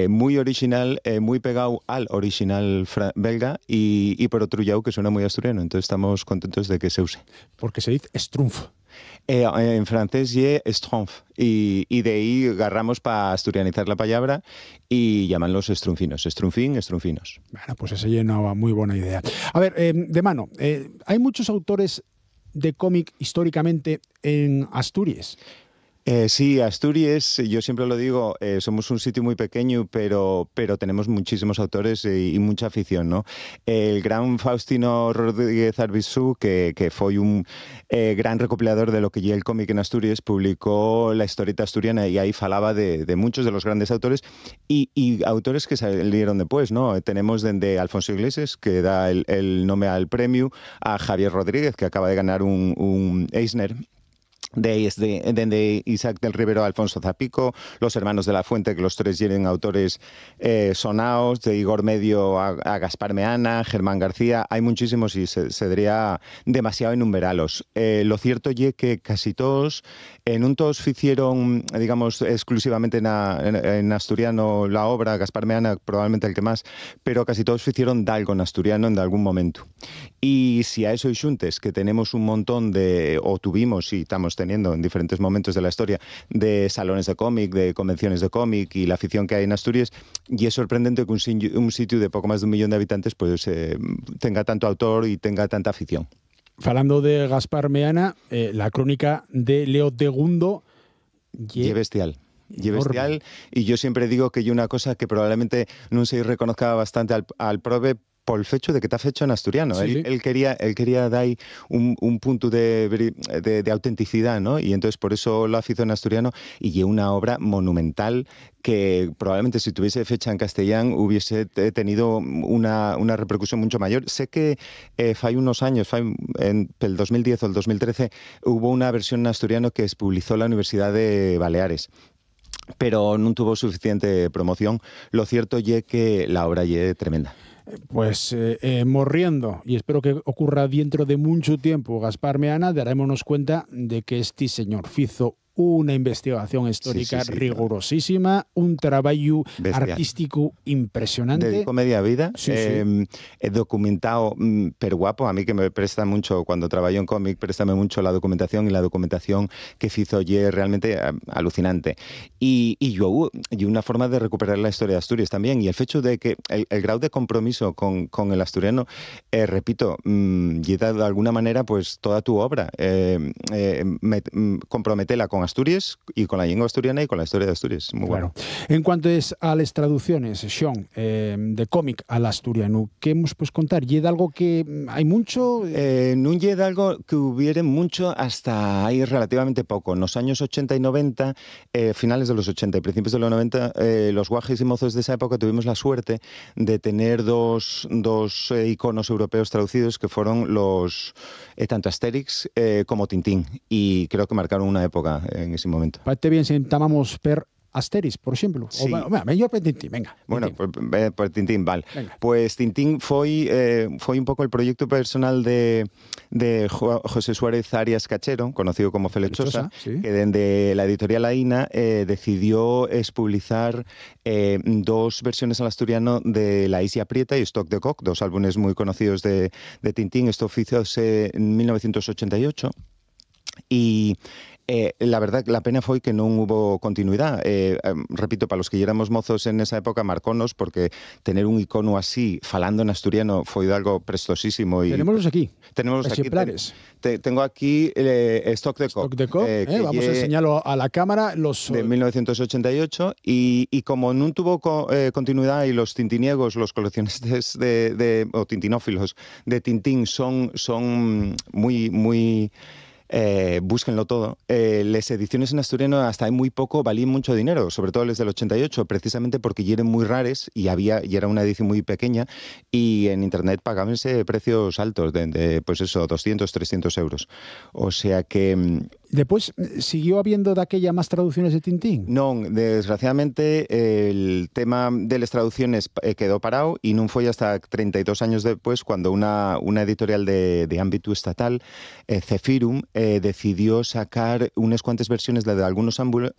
muy original, muy pegado al original belga y por otro lado que suena muy asturiano, entonces estamos contentos de que se use. Porque se dice estrunf. En francés ye estrunf y de ahí agarramos para asturianizar la palabra y llamanlos estrunfinos, estrunfín, estrunfinos. Bueno, pues esa es una muy buena idea. A ver, de mano, hay muchos autores de cómic históricamente en Asturias. Sí, Asturias, yo siempre lo digo, somos un sitio muy pequeño, pero tenemos muchísimos autores y mucha afición, ¿no? El gran Faustino Rodríguez Arbizú, que fue un gran recopilador de lo que ya el cómic en Asturias, publicó La historieta asturiana y ahí falaba de muchos de los grandes autores y autores que salieron después, ¿no? Tenemos desde Alfonso Iglesias, que da el nombre al premio, a Javier Rodríguez, que acaba de ganar un Eisner, de Isaac del Rivero a Alfonso Zapico, los hermanos de la Fuente, que los tres tienen autores sonaos, de Igor Medio a Gaspar Meana, Germán García, hay muchísimos y se diría demasiado enumerarlos. Lo cierto es que casi todos, no todos hicieron, digamos, exclusivamente en asturiano la obra, Gaspar Meana probablemente el que más, pero casi todos hicieron algo en asturiano en algún momento. Y si a eso y xuntes, que tenemos un montón o tuvimos y estamos teniendo en diferentes momentos de la historia de salones de cómic, de convenciones de cómic y la afición que hay en Asturias, y es sorprendente que un sitio de poco más de 1 millón de habitantes pues tenga tanto autor y tenga tanta afición. Hablando de Gaspar Meana, la crónica de Leo II y bestial. Y bestial, y yo siempre digo que hay una cosa que probablemente no se reconozca bastante al prove, por el fecho de que está fecho en asturiano. Sí, él quería dar un punto de autenticidad, ¿no? Y entonces por eso lo hizo en asturiano, y es una obra monumental que probablemente si tuviese fecha en castellano hubiese tenido una repercusión mucho mayor. Sé que fai unos años, en el 2010 o el 2013, hubo una versión en asturiano que se publicó en la Universidad de Baleares, pero no tuvo suficiente promoción. Lo cierto es que la obra es tremenda. Pues morriendo, y espero que ocurra dentro de mucho tiempo, Gaspar Meana, darémonos cuenta de que este señor fizo una investigación histórica rigurosísima, un trabajo artístico impresionante. Dedicó media vida, documentado, pero guapo. A mí que me presta mucho, cuando trabajo en cómic, préstame mucho la documentación, y la documentación que hizo es realmente alucinante. Y una forma de recuperar la historia de Asturias también, y el hecho de que el grado de compromiso con el asturiano, repito, llega de alguna manera pues toda tu obra, comprometela con Asturias y con la lengua asturiana y con la historia de Asturias. Muy bueno. En cuanto a las traducciones, Sean, de cómic al asturiano, ¿qué hemos pues contar? ¿Llega algo que hay mucho? No llega algo que hubiera mucho hasta ahí relativamente poco. En los años 80 y 90, finales de los 80 y principios de los 90, los guajes y mozos de esa época tuvimos la suerte de tener dos iconos europeos traducidos que fueron los tanto Asterix como Tintín, y creo que marcaron una época en ese momento. Parece bien si llamamos per Asterix, por ejemplo. Sí. Yo per Tintín, venga. Bueno, Tintín. Pues Tintín, vale. Venga. Pues Tintín fue un poco el proyecto personal de José Suárez Arias Cachero, conocido como Felechosa, sí. que desde la editorial Aina decidió publicar dos versiones al asturiano de La Isia Prieta y Stock de Coq, dos álbumes muy conocidos de Tintín. Esto ofició en 1988. Y la verdad, la pena fue que no hubo continuidad. Repito, para los que ya éramos mozos en esa época, marcónos, porque tener un icono así, falando en asturiano, fue algo prestosísimo. Y Tenémoslos aquí. Tenemos ejemplares. Tengo aquí Stock de Coq. Vamos a enseñarlo a la cámara. De 1988, y como no tuvo continuidad, y los tintiniegos, los coleccionistas o tintinófilos de Tintín son muy búsquenlo todo. Las ediciones en asturiano hasta hay muy poco valían mucho dinero, sobre todo las del 88, precisamente porque eran muy rares y era una edición muy pequeña, y en internet pagábanse precios altos de pues eso, 200, 300 euros. O sea que... Después, ¿siguió habiendo de aquella más traducciones de Tintín? No, desgraciadamente el tema de las traducciones quedó parado, y no fue hasta 32 años después cuando una editorial de ámbito estatal, Cefirum, decidió sacar unas cuantas versiones de algunos álbumes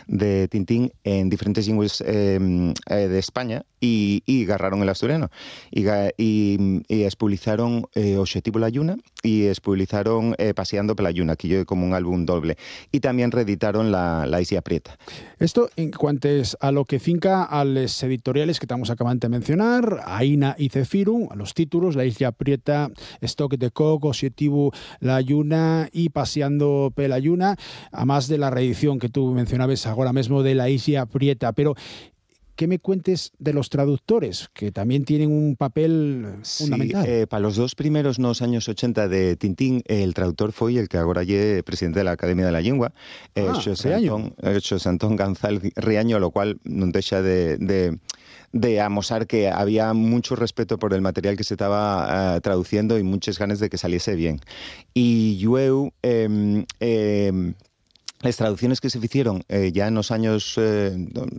de Tintín en diferentes lenguas de España, y agarraron el asturiano y expublicaron Objetivo la Lluna, y expublicaron Paseando por la Lluna, que yo como un álbum doble, y también reeditaron la Isia Prieta. Esto en cuanto a lo que finca a los editoriales que estamos acabando de mencionar, Aina y Cefirum, a los títulos, La Isia Prieta, Stock de Coq, Objetivo la Lluna y Paseando por la Lluna, además de la reedición que tú mencionabas ahora mismo de La Isia Prieta. Pero ¿qué me cuentes de los traductores, que también tienen un papel fundamental? Para los dos primeros años 80 de Tintín, el traductor fue el que ahora es presidente de la Academia de la Lengua, José Antón González Riaño, lo cual no deja de amosar que había mucho respeto por el material que se estaba traduciendo y muchas ganas de que saliese bien. Y yo... las traducciones que se hicieron ya en los años,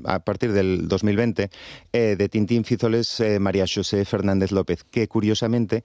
a partir del 2020, de Tintín fízoles María José Fernández López, que curiosamente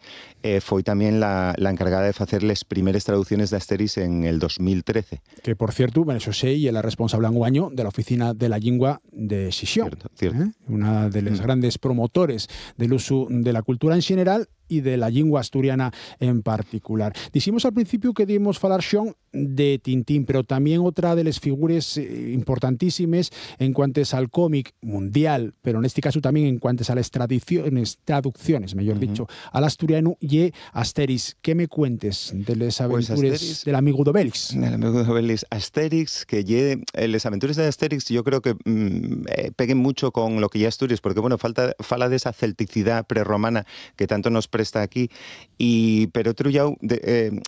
fue también la encargada de hacer las primeras traducciones de Asterix en el 2013. Que, por cierto, María José y es la responsable enguaño de la Oficina de la Lengua de Xixón. Cierto. Una de las grandes promotores del uso de la cultura en general y de la lengua asturiana en particular. Dijimos al principio que debemos falar Xon de Tintín, pero también otra de las figuras importantísimas en cuanto al cómic mundial, pero en este caso también en cuanto a las traducciones, mejor dicho, al asturiano, y Asterix. ¿Qué me cuentes de las aventuras pues del amigo de Obélix? Del amigo de Obélix. Asterix, que las aventuras de Asterix yo creo que peguen mucho con lo que ya Asturias, porque bueno, fala de esa celticidad prerromana que tanto nos presta aquí, pero Trullau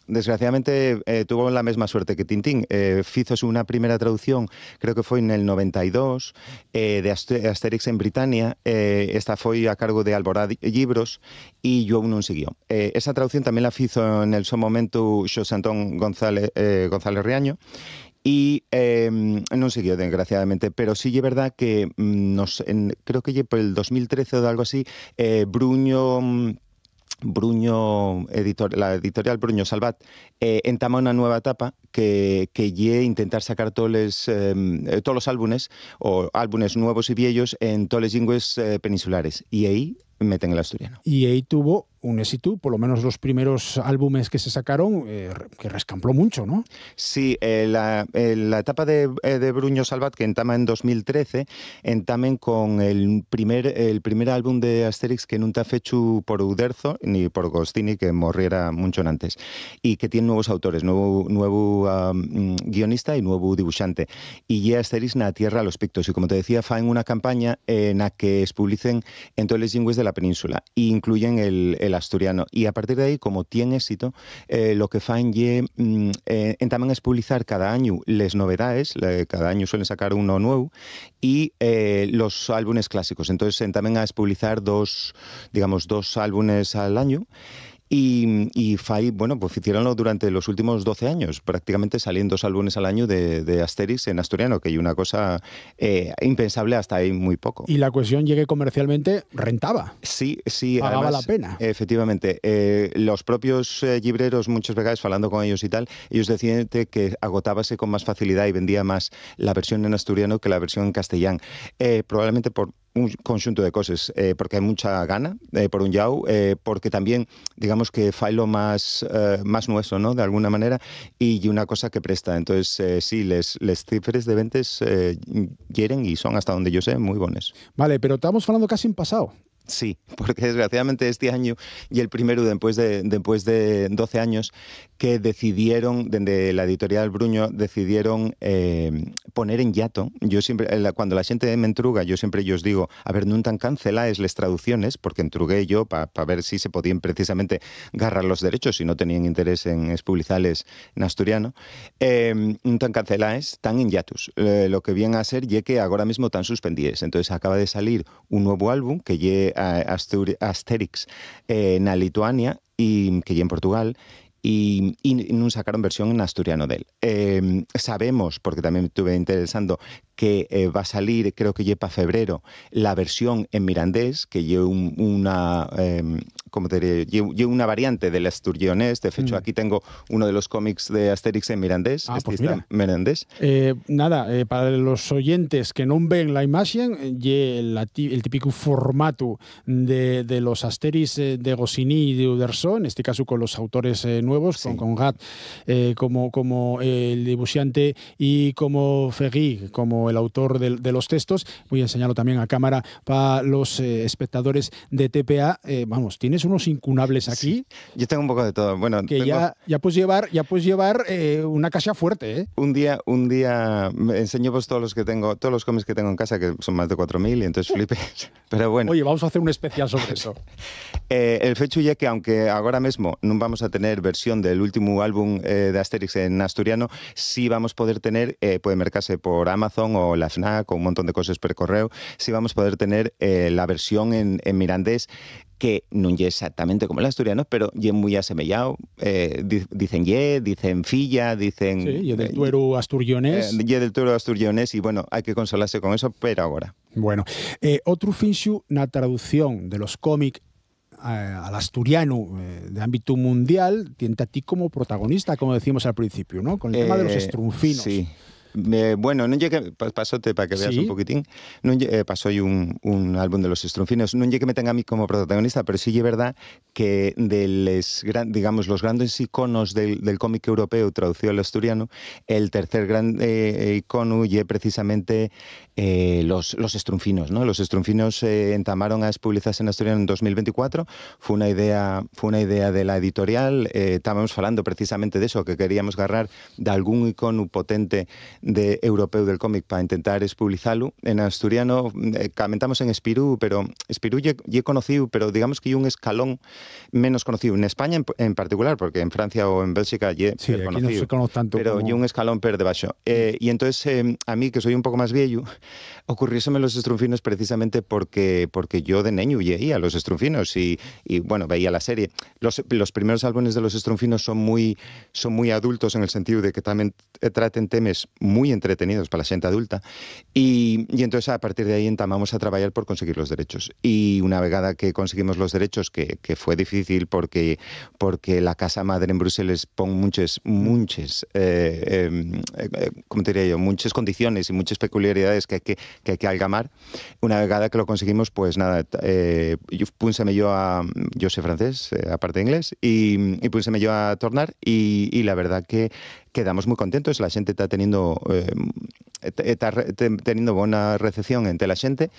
desgraciadamente tuvo la misma suerte que Tintín. Hizo una primera traducción, creo que fue en el 92, de Asterix en Britania. Esta fue a cargo de Alborada Libros y yo non siguió. Esa traducción también la hizo en el su momento Xosé Antón González Riaño, y non siguió, desgraciadamente, pero sí es verdad que creo que por el 2013 o algo así, la editorial Bruño Salvat entama una nueva etapa que intentar sacar todos los álbumes, o álbumes nuevos y viejos, en todas las lenguas peninsulares, y ahí meten el asturiano. Y ahí tuvo un éxito, por lo menos los primeros álbumes que se sacaron, que rescampló mucho, ¿no? Sí, la etapa de Bruño Salvat, que entama en 2013, entamen con el primer álbum de Asterix que nunca fechu por Uderzo ni por Gostini, que morriera mucho antes, y que tiene nuevos autores, nuevo guionista y nuevo dibujante. Y ya Asterix na tierra a los pictos, y como te decía, faen una campaña en la que es publicen en todas las lenguas de la península, e incluyen el asturiano, y a partir de ahí, como tiene éxito, lo que fan entaman es publicar cada año les novedades, cada año suelen sacar uno nuevo, y los álbumes clásicos. Entonces entaman a publicar dos álbumes al año. Y fai, bueno, pues hicieronlo durante los últimos 12 años, prácticamente salen 2 álbumes al año de Asterix en asturiano, que hay una cosa impensable hasta ahí muy poco. Y la cuestión llegue comercialmente, rentaba. Sí. Pagaba además, la pena. Efectivamente. Los propios libreros, muchas veces, hablando con ellos y tal, ellos decían que agotábase con más facilidad y vendía más la versión en asturiano que la versión en castellán. Probablemente por un conjunto de cosas, porque hay mucha gana, por un lado, porque también, digamos que failo más nuestro, ¿no?, de alguna manera, y una cosa que presta. Entonces, sí, les cifras de ventas quieren y son, hasta donde yo sé, muy buenas. Vale, pero estamos hablando casi en pasado. Sí, porque desgraciadamente este año y el primero después de 12 años que decidieron, desde la editorial Bruño, decidieron poner en hiato. Yo siempre, cuando la gente me entruga, yo siempre os digo, a ver, no tan canceláis las traducciones, porque entrugué yo para ver si se podían precisamente agarrar los derechos si no tenían interés en publicarles en asturiano. No tan canceláis, tan en hiatus. Lo que viene a ser ye que ahora mismo tan suspendidos. Entonces acaba de salir un nuevo álbum que ye Asterix en Lituania, y que ya en Portugal, y no sacaron versión en asturiano de él. Sabemos, porque también estuve interesando, que va a salir, creo que ya para febrero, la versión en mirandés, que lleva una variante del asturionés. De hecho, aquí tengo uno de los cómics de Asterix en mirandés. Pues mira. Mirandés. Para los oyentes que no ven la imagen, el típico formato de los Asterix de Goscinny y de Uderzo, en este caso con los autores nuevos, sí, con Gat como el dibujante y como Ferry como el autor de los textos. Voy a enseñarlo también a cámara para los espectadores de TPA. Vamos, tienes unos incunables aquí. Sí, yo tengo un poco de todo. Bueno, que ya puedes llevar una caja fuerte, ¿eh? Un día me enseño pues todos los cómics que tengo en casa, que son más de 4.000, y entonces flipes. Pero bueno. Oye, vamos a hacer un especial sobre eso. El fecho ya que, aunque ahora mismo no vamos a tener versión del último álbum de Asterix en asturiano, sí vamos a poder tener, puede mercarse por Amazon o la FNAC o un montón de cosas por correo, sí vamos a poder tener la versión en mirandés, que no es exactamente como el asturiano, pero es muy asemejado. Dicen filla, dicen... Sí, y del tuero asturionés. Y del tuero asturionés, y bueno, hay que consolarse con eso, pero ahora. Bueno, otro finxu na traducción de los cómics al asturiano de ámbito mundial, tiene a ti como protagonista, como decíamos al principio, ¿no? Con el tema de los estrunfinos. Sí. Bueno, non llegue, pasote para que veas un poquitín, non pasó un álbum de los Estrunfinos, non llegue que me tenga a mí como protagonista, pero sí es verdad que digamos, los grandes iconos del cómic europeo traducido al asturiano, el tercer gran icono y precisamente los Estrunfinos, ¿no? Los Estrunfinos entamaron a publicarse en asturiano en 2024, fue una idea de la editorial, estábamos falando precisamente de eso, que queríamos agarrar de algún icono potente europeo del cómic para intentar publicarlo en asturiano. Comentamos en Espirú, pero Espirú ya he conocido, pero digamos que hay un escalón menos conocido en España en particular, porque en Francia o en Bélgica ya he conocido, no se conoce tanto, pero como... hay un escalón per debajo. Y entonces a mí, que soy un poco más viejo, ocurriéseme los Estrunfinos precisamente porque yo de niño llegué a los Estrunfinos y bueno, veía la serie. Los primeros álbumes de los Estrunfinos son muy adultos en el sentido de que también traten temas muy entretenidos para la gente adulta y entonces a partir de ahí entamamos a trabajar por conseguir los derechos. Y una vegada que conseguimos los derechos, que fue difícil porque la casa madre en Bruselas pon muchas ¿cómo te diría yo? Muchas condiciones y muchas peculiaridades que hay que algamar. Una vegada que lo conseguimos, pues nada, yo sé francés, aparte de inglés, y púnseme yo a tornar y la verdad que quedamos muy contentos. La gente está teniendo buena recepción entre la gente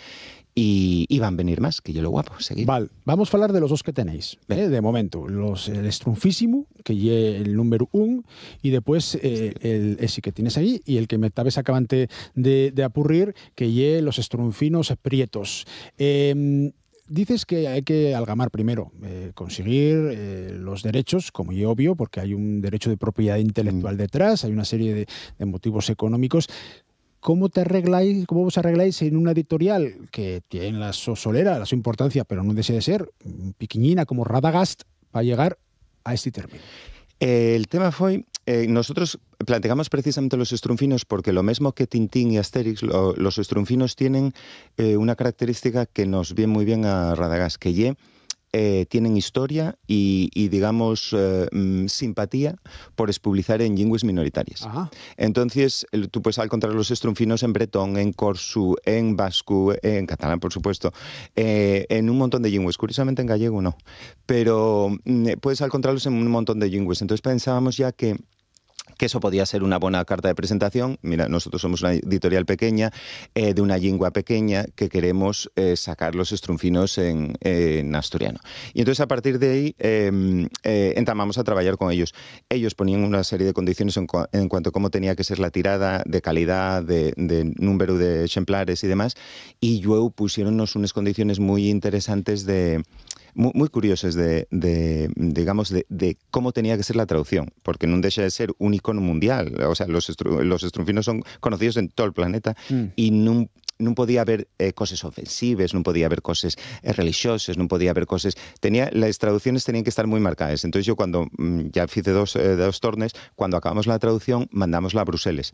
y van a venir más, que yo lo guapo, seguir. Vale, vamos a hablar de los dos que tenéis, de momento. El Estrunfísimo, que lle el número 1, y después ese que tienes ahí, y el que me estabas acabante de apurrir, que lle los Estrunfinos Prietos. Dices que hay que algamar primero, conseguir los derechos, como es obvio, porque hay un derecho de propiedad intelectual detrás, hay una serie de motivos económicos. ¿Cómo vos arregláis en una editorial que tiene la su solera, la su importancia, pero no desea de ser piquiñina como Radagast para llegar a este término? El tema fue, nosotros planteamos precisamente los Estrunfinos porque lo mismo que Tintín y Asterix, los Estrunfinos tienen una característica que nos viene muy bien a Radagast, que tienen historia y digamos, simpatía por publicar en lingües minoritarias. Ajá. Entonces, tú puedes encontrar los Estrunfinos en bretón, en corsu, en vasco, en catalán, por supuesto, en un montón de lingües. Curiosamente en gallego no, pero puedes encontrarlos en un montón de lingües. Entonces pensábamos ya que eso podía ser una buena carta de presentación. Mira, nosotros somos una editorial pequeña, de una lengua pequeña, que queremos sacar los Estrunfinos en asturiano. Y entonces a partir de ahí entamamos a trabajar con ellos. Ellos ponían una serie de condiciones en cuanto a cómo tenía que ser la tirada, de calidad, de número de ejemplares y demás, y luego pusieronnos unas condiciones muy interesantes muy curiosas digamos, de cómo tenía que ser la traducción, porque no deja de ser un icono mundial. O sea, los Estrunfinos son conocidos en todo el planeta y no podía haber cosas ofensivas, no podía haber cosas religiosas, no podía haber cosas... Las traducciones tenían que estar muy marcadas. Entonces yo cuando ya hice dos tornes, cuando acabamos la traducción, mandámosla a Bruselas.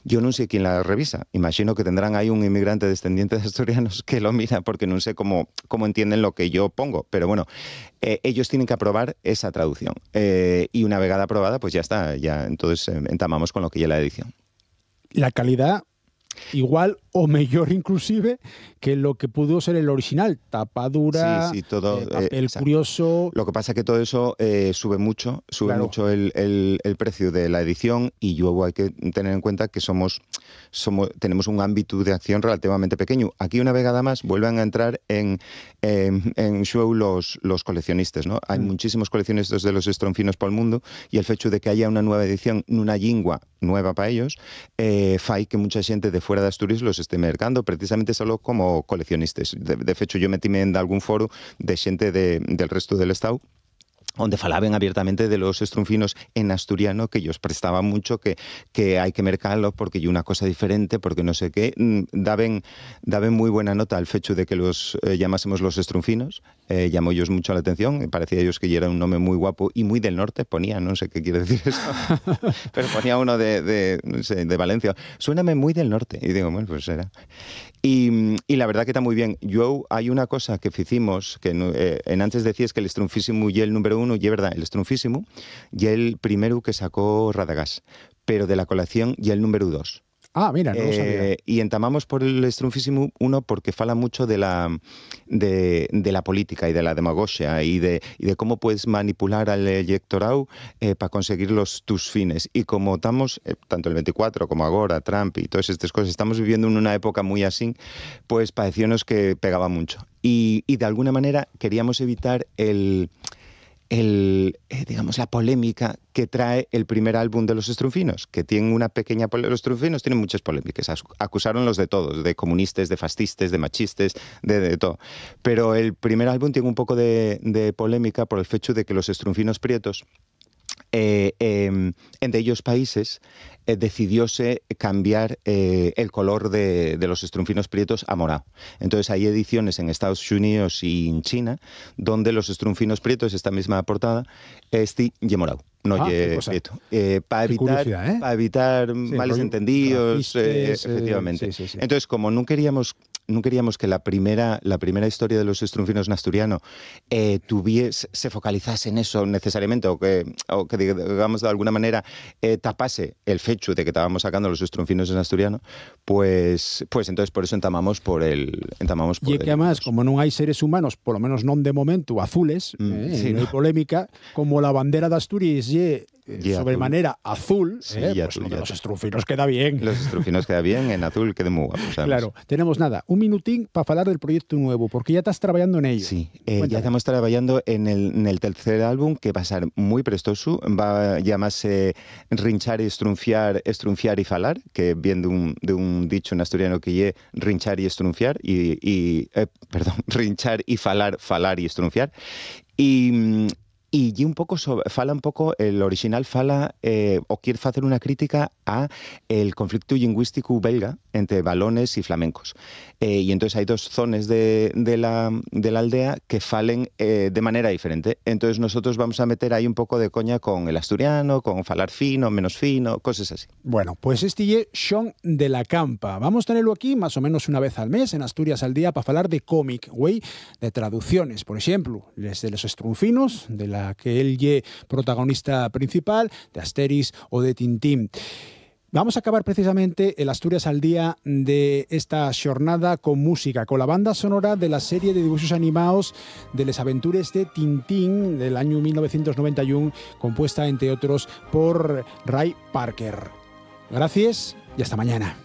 Yo no sé quién la revisa. Imagino que tendrán ahí un inmigrante descendiente de asturianos que lo mira, porque no sé cómo entienden lo que yo pongo. Pero bueno, ellos tienen que aprobar esa traducción. Y una vegada aprobada, pues ya está. Ya entonces entamamos con lo que ya la edición. La calidad igual o mejor inclusive que lo que pudo ser el original, tapadura, sí, todo, papel curioso. Lo que pasa es que todo eso sube mucho Claro. mucho el precio de la edición, y luego hay que tener en cuenta que tenemos un ámbito de acción relativamente pequeño. Aquí una vegada más vuelven a entrar en show los coleccionistas, ¿no? Hay muchísimos coleccionistas de los Estrunfinos por el mundo, y el hecho de que haya una nueva edición en una lengua nueva para ellos fai que mucha gente de fuera de Asturias los esté mercando precisamente solo como coleccionistas. De hecho, yo metíme en algún foro de gente del resto del estado donde falaban abiertamente de los Estrunfinos en asturiano, que ellos prestaban mucho, que hay que mercarlo porque hay una cosa diferente, porque no sé qué. Daban muy buena nota al hecho de que los llamásemos los Estrunfinos. Llamó ellos mucho la atención, parecía ellos que era un nombre muy guapo y muy del norte, ponía, no sé qué quiere decir eso, pero ponía uno no sé, de Valencia. Suéname muy del norte, y digo, bueno, pues será. Y la verdad que está muy bien. Hay una cosa que hicimos, que antes decías que el Estrunfísimo y el número 1, y es verdad, el Estrunfísimo y el primero que sacó Radagast, pero de la colección y el número 2. Ah, mira, no lo sabía. Y entamamos por el Strunfísimo 1 porque fala mucho de la política y de la demagogia y de cómo puedes manipular al electorado para conseguir tus fines. Y como estamos, tanto el 24 como ahora, Trump y todas estas cosas, estamos viviendo en una época muy así, pues pareciónos que pegaba mucho. Y de alguna manera queríamos evitar digamos, la polémica que trae el primer álbum de los Strunfinos, que tiene una pequeña polémica. Los Strunfinos tienen muchas polémicas, acusaronlos de todos, de comunistas, de fascistas, de machistas, de todo. Pero el primer álbum tiene un poco de polémica por el hecho de que los Strunfinos prietos en de ellos países decidióse cambiar el color de los Strunfinos prietos a morado. Entonces hay ediciones en Estados Unidos y en China donde los Strunfinos prietos, esta misma portada, y morado. No prieto. Para evitar males entendidos, efectivamente. Sí. Entonces, como no queríamos que la primera historia de los Strunfinos en asturiano se focalizase en eso necesariamente, o que digamos de alguna manera tapase el fecho de que estábamos sacando los Strunfinos en asturiano, pues entonces por eso entamamos por el... Y que además, como no hay seres humanos, por lo menos non de momento, azules, no hay polémica, como la bandera de Asturias sobremanera azul, pues lo de los Strunfinos queda bien. Los Strunfinos queda bien, en azul queda muy guapo. Claro, tenemos un minutín para hablar del proyecto nuevo, porque ya estás trabajando en ello. Sí, ya estamos trabajando en el tercer álbum, que va a ser muy prestoso, va a llamarse Rinchar y Estrunfiar y Falar, que viene de un dicho en asturiano que es rinchar y estrunfiar, rinchar y falar y estrunfiar. Y un poco fala un poco, el original fala o quiere hacer una crítica a el conflicto lingüístico belga entre valones y flamencos. Y entonces hay dos zonas de la aldea que falen de manera diferente. Entonces nosotros vamos a meter ahí un poco de coña con el asturiano, con falar fino, menos fino, cosas así. Bueno, pues este es Xon de la Campa. Vamos a tenerlo aquí más o menos una vez al mes en Asturias al Día para hablar de cómic, güey, de traducciones, por ejemplo, desde los Strunfinos, de la que él es protagonista principal, de Asterix o de Tintín. Vamos a acabar precisamente el Asturias al Día de esta jornada con música, con la banda sonora de la serie de dibujos animados de Les Aventures de Tintín del año 1991, compuesta entre otros por Ray Parker. Gracias y hasta mañana.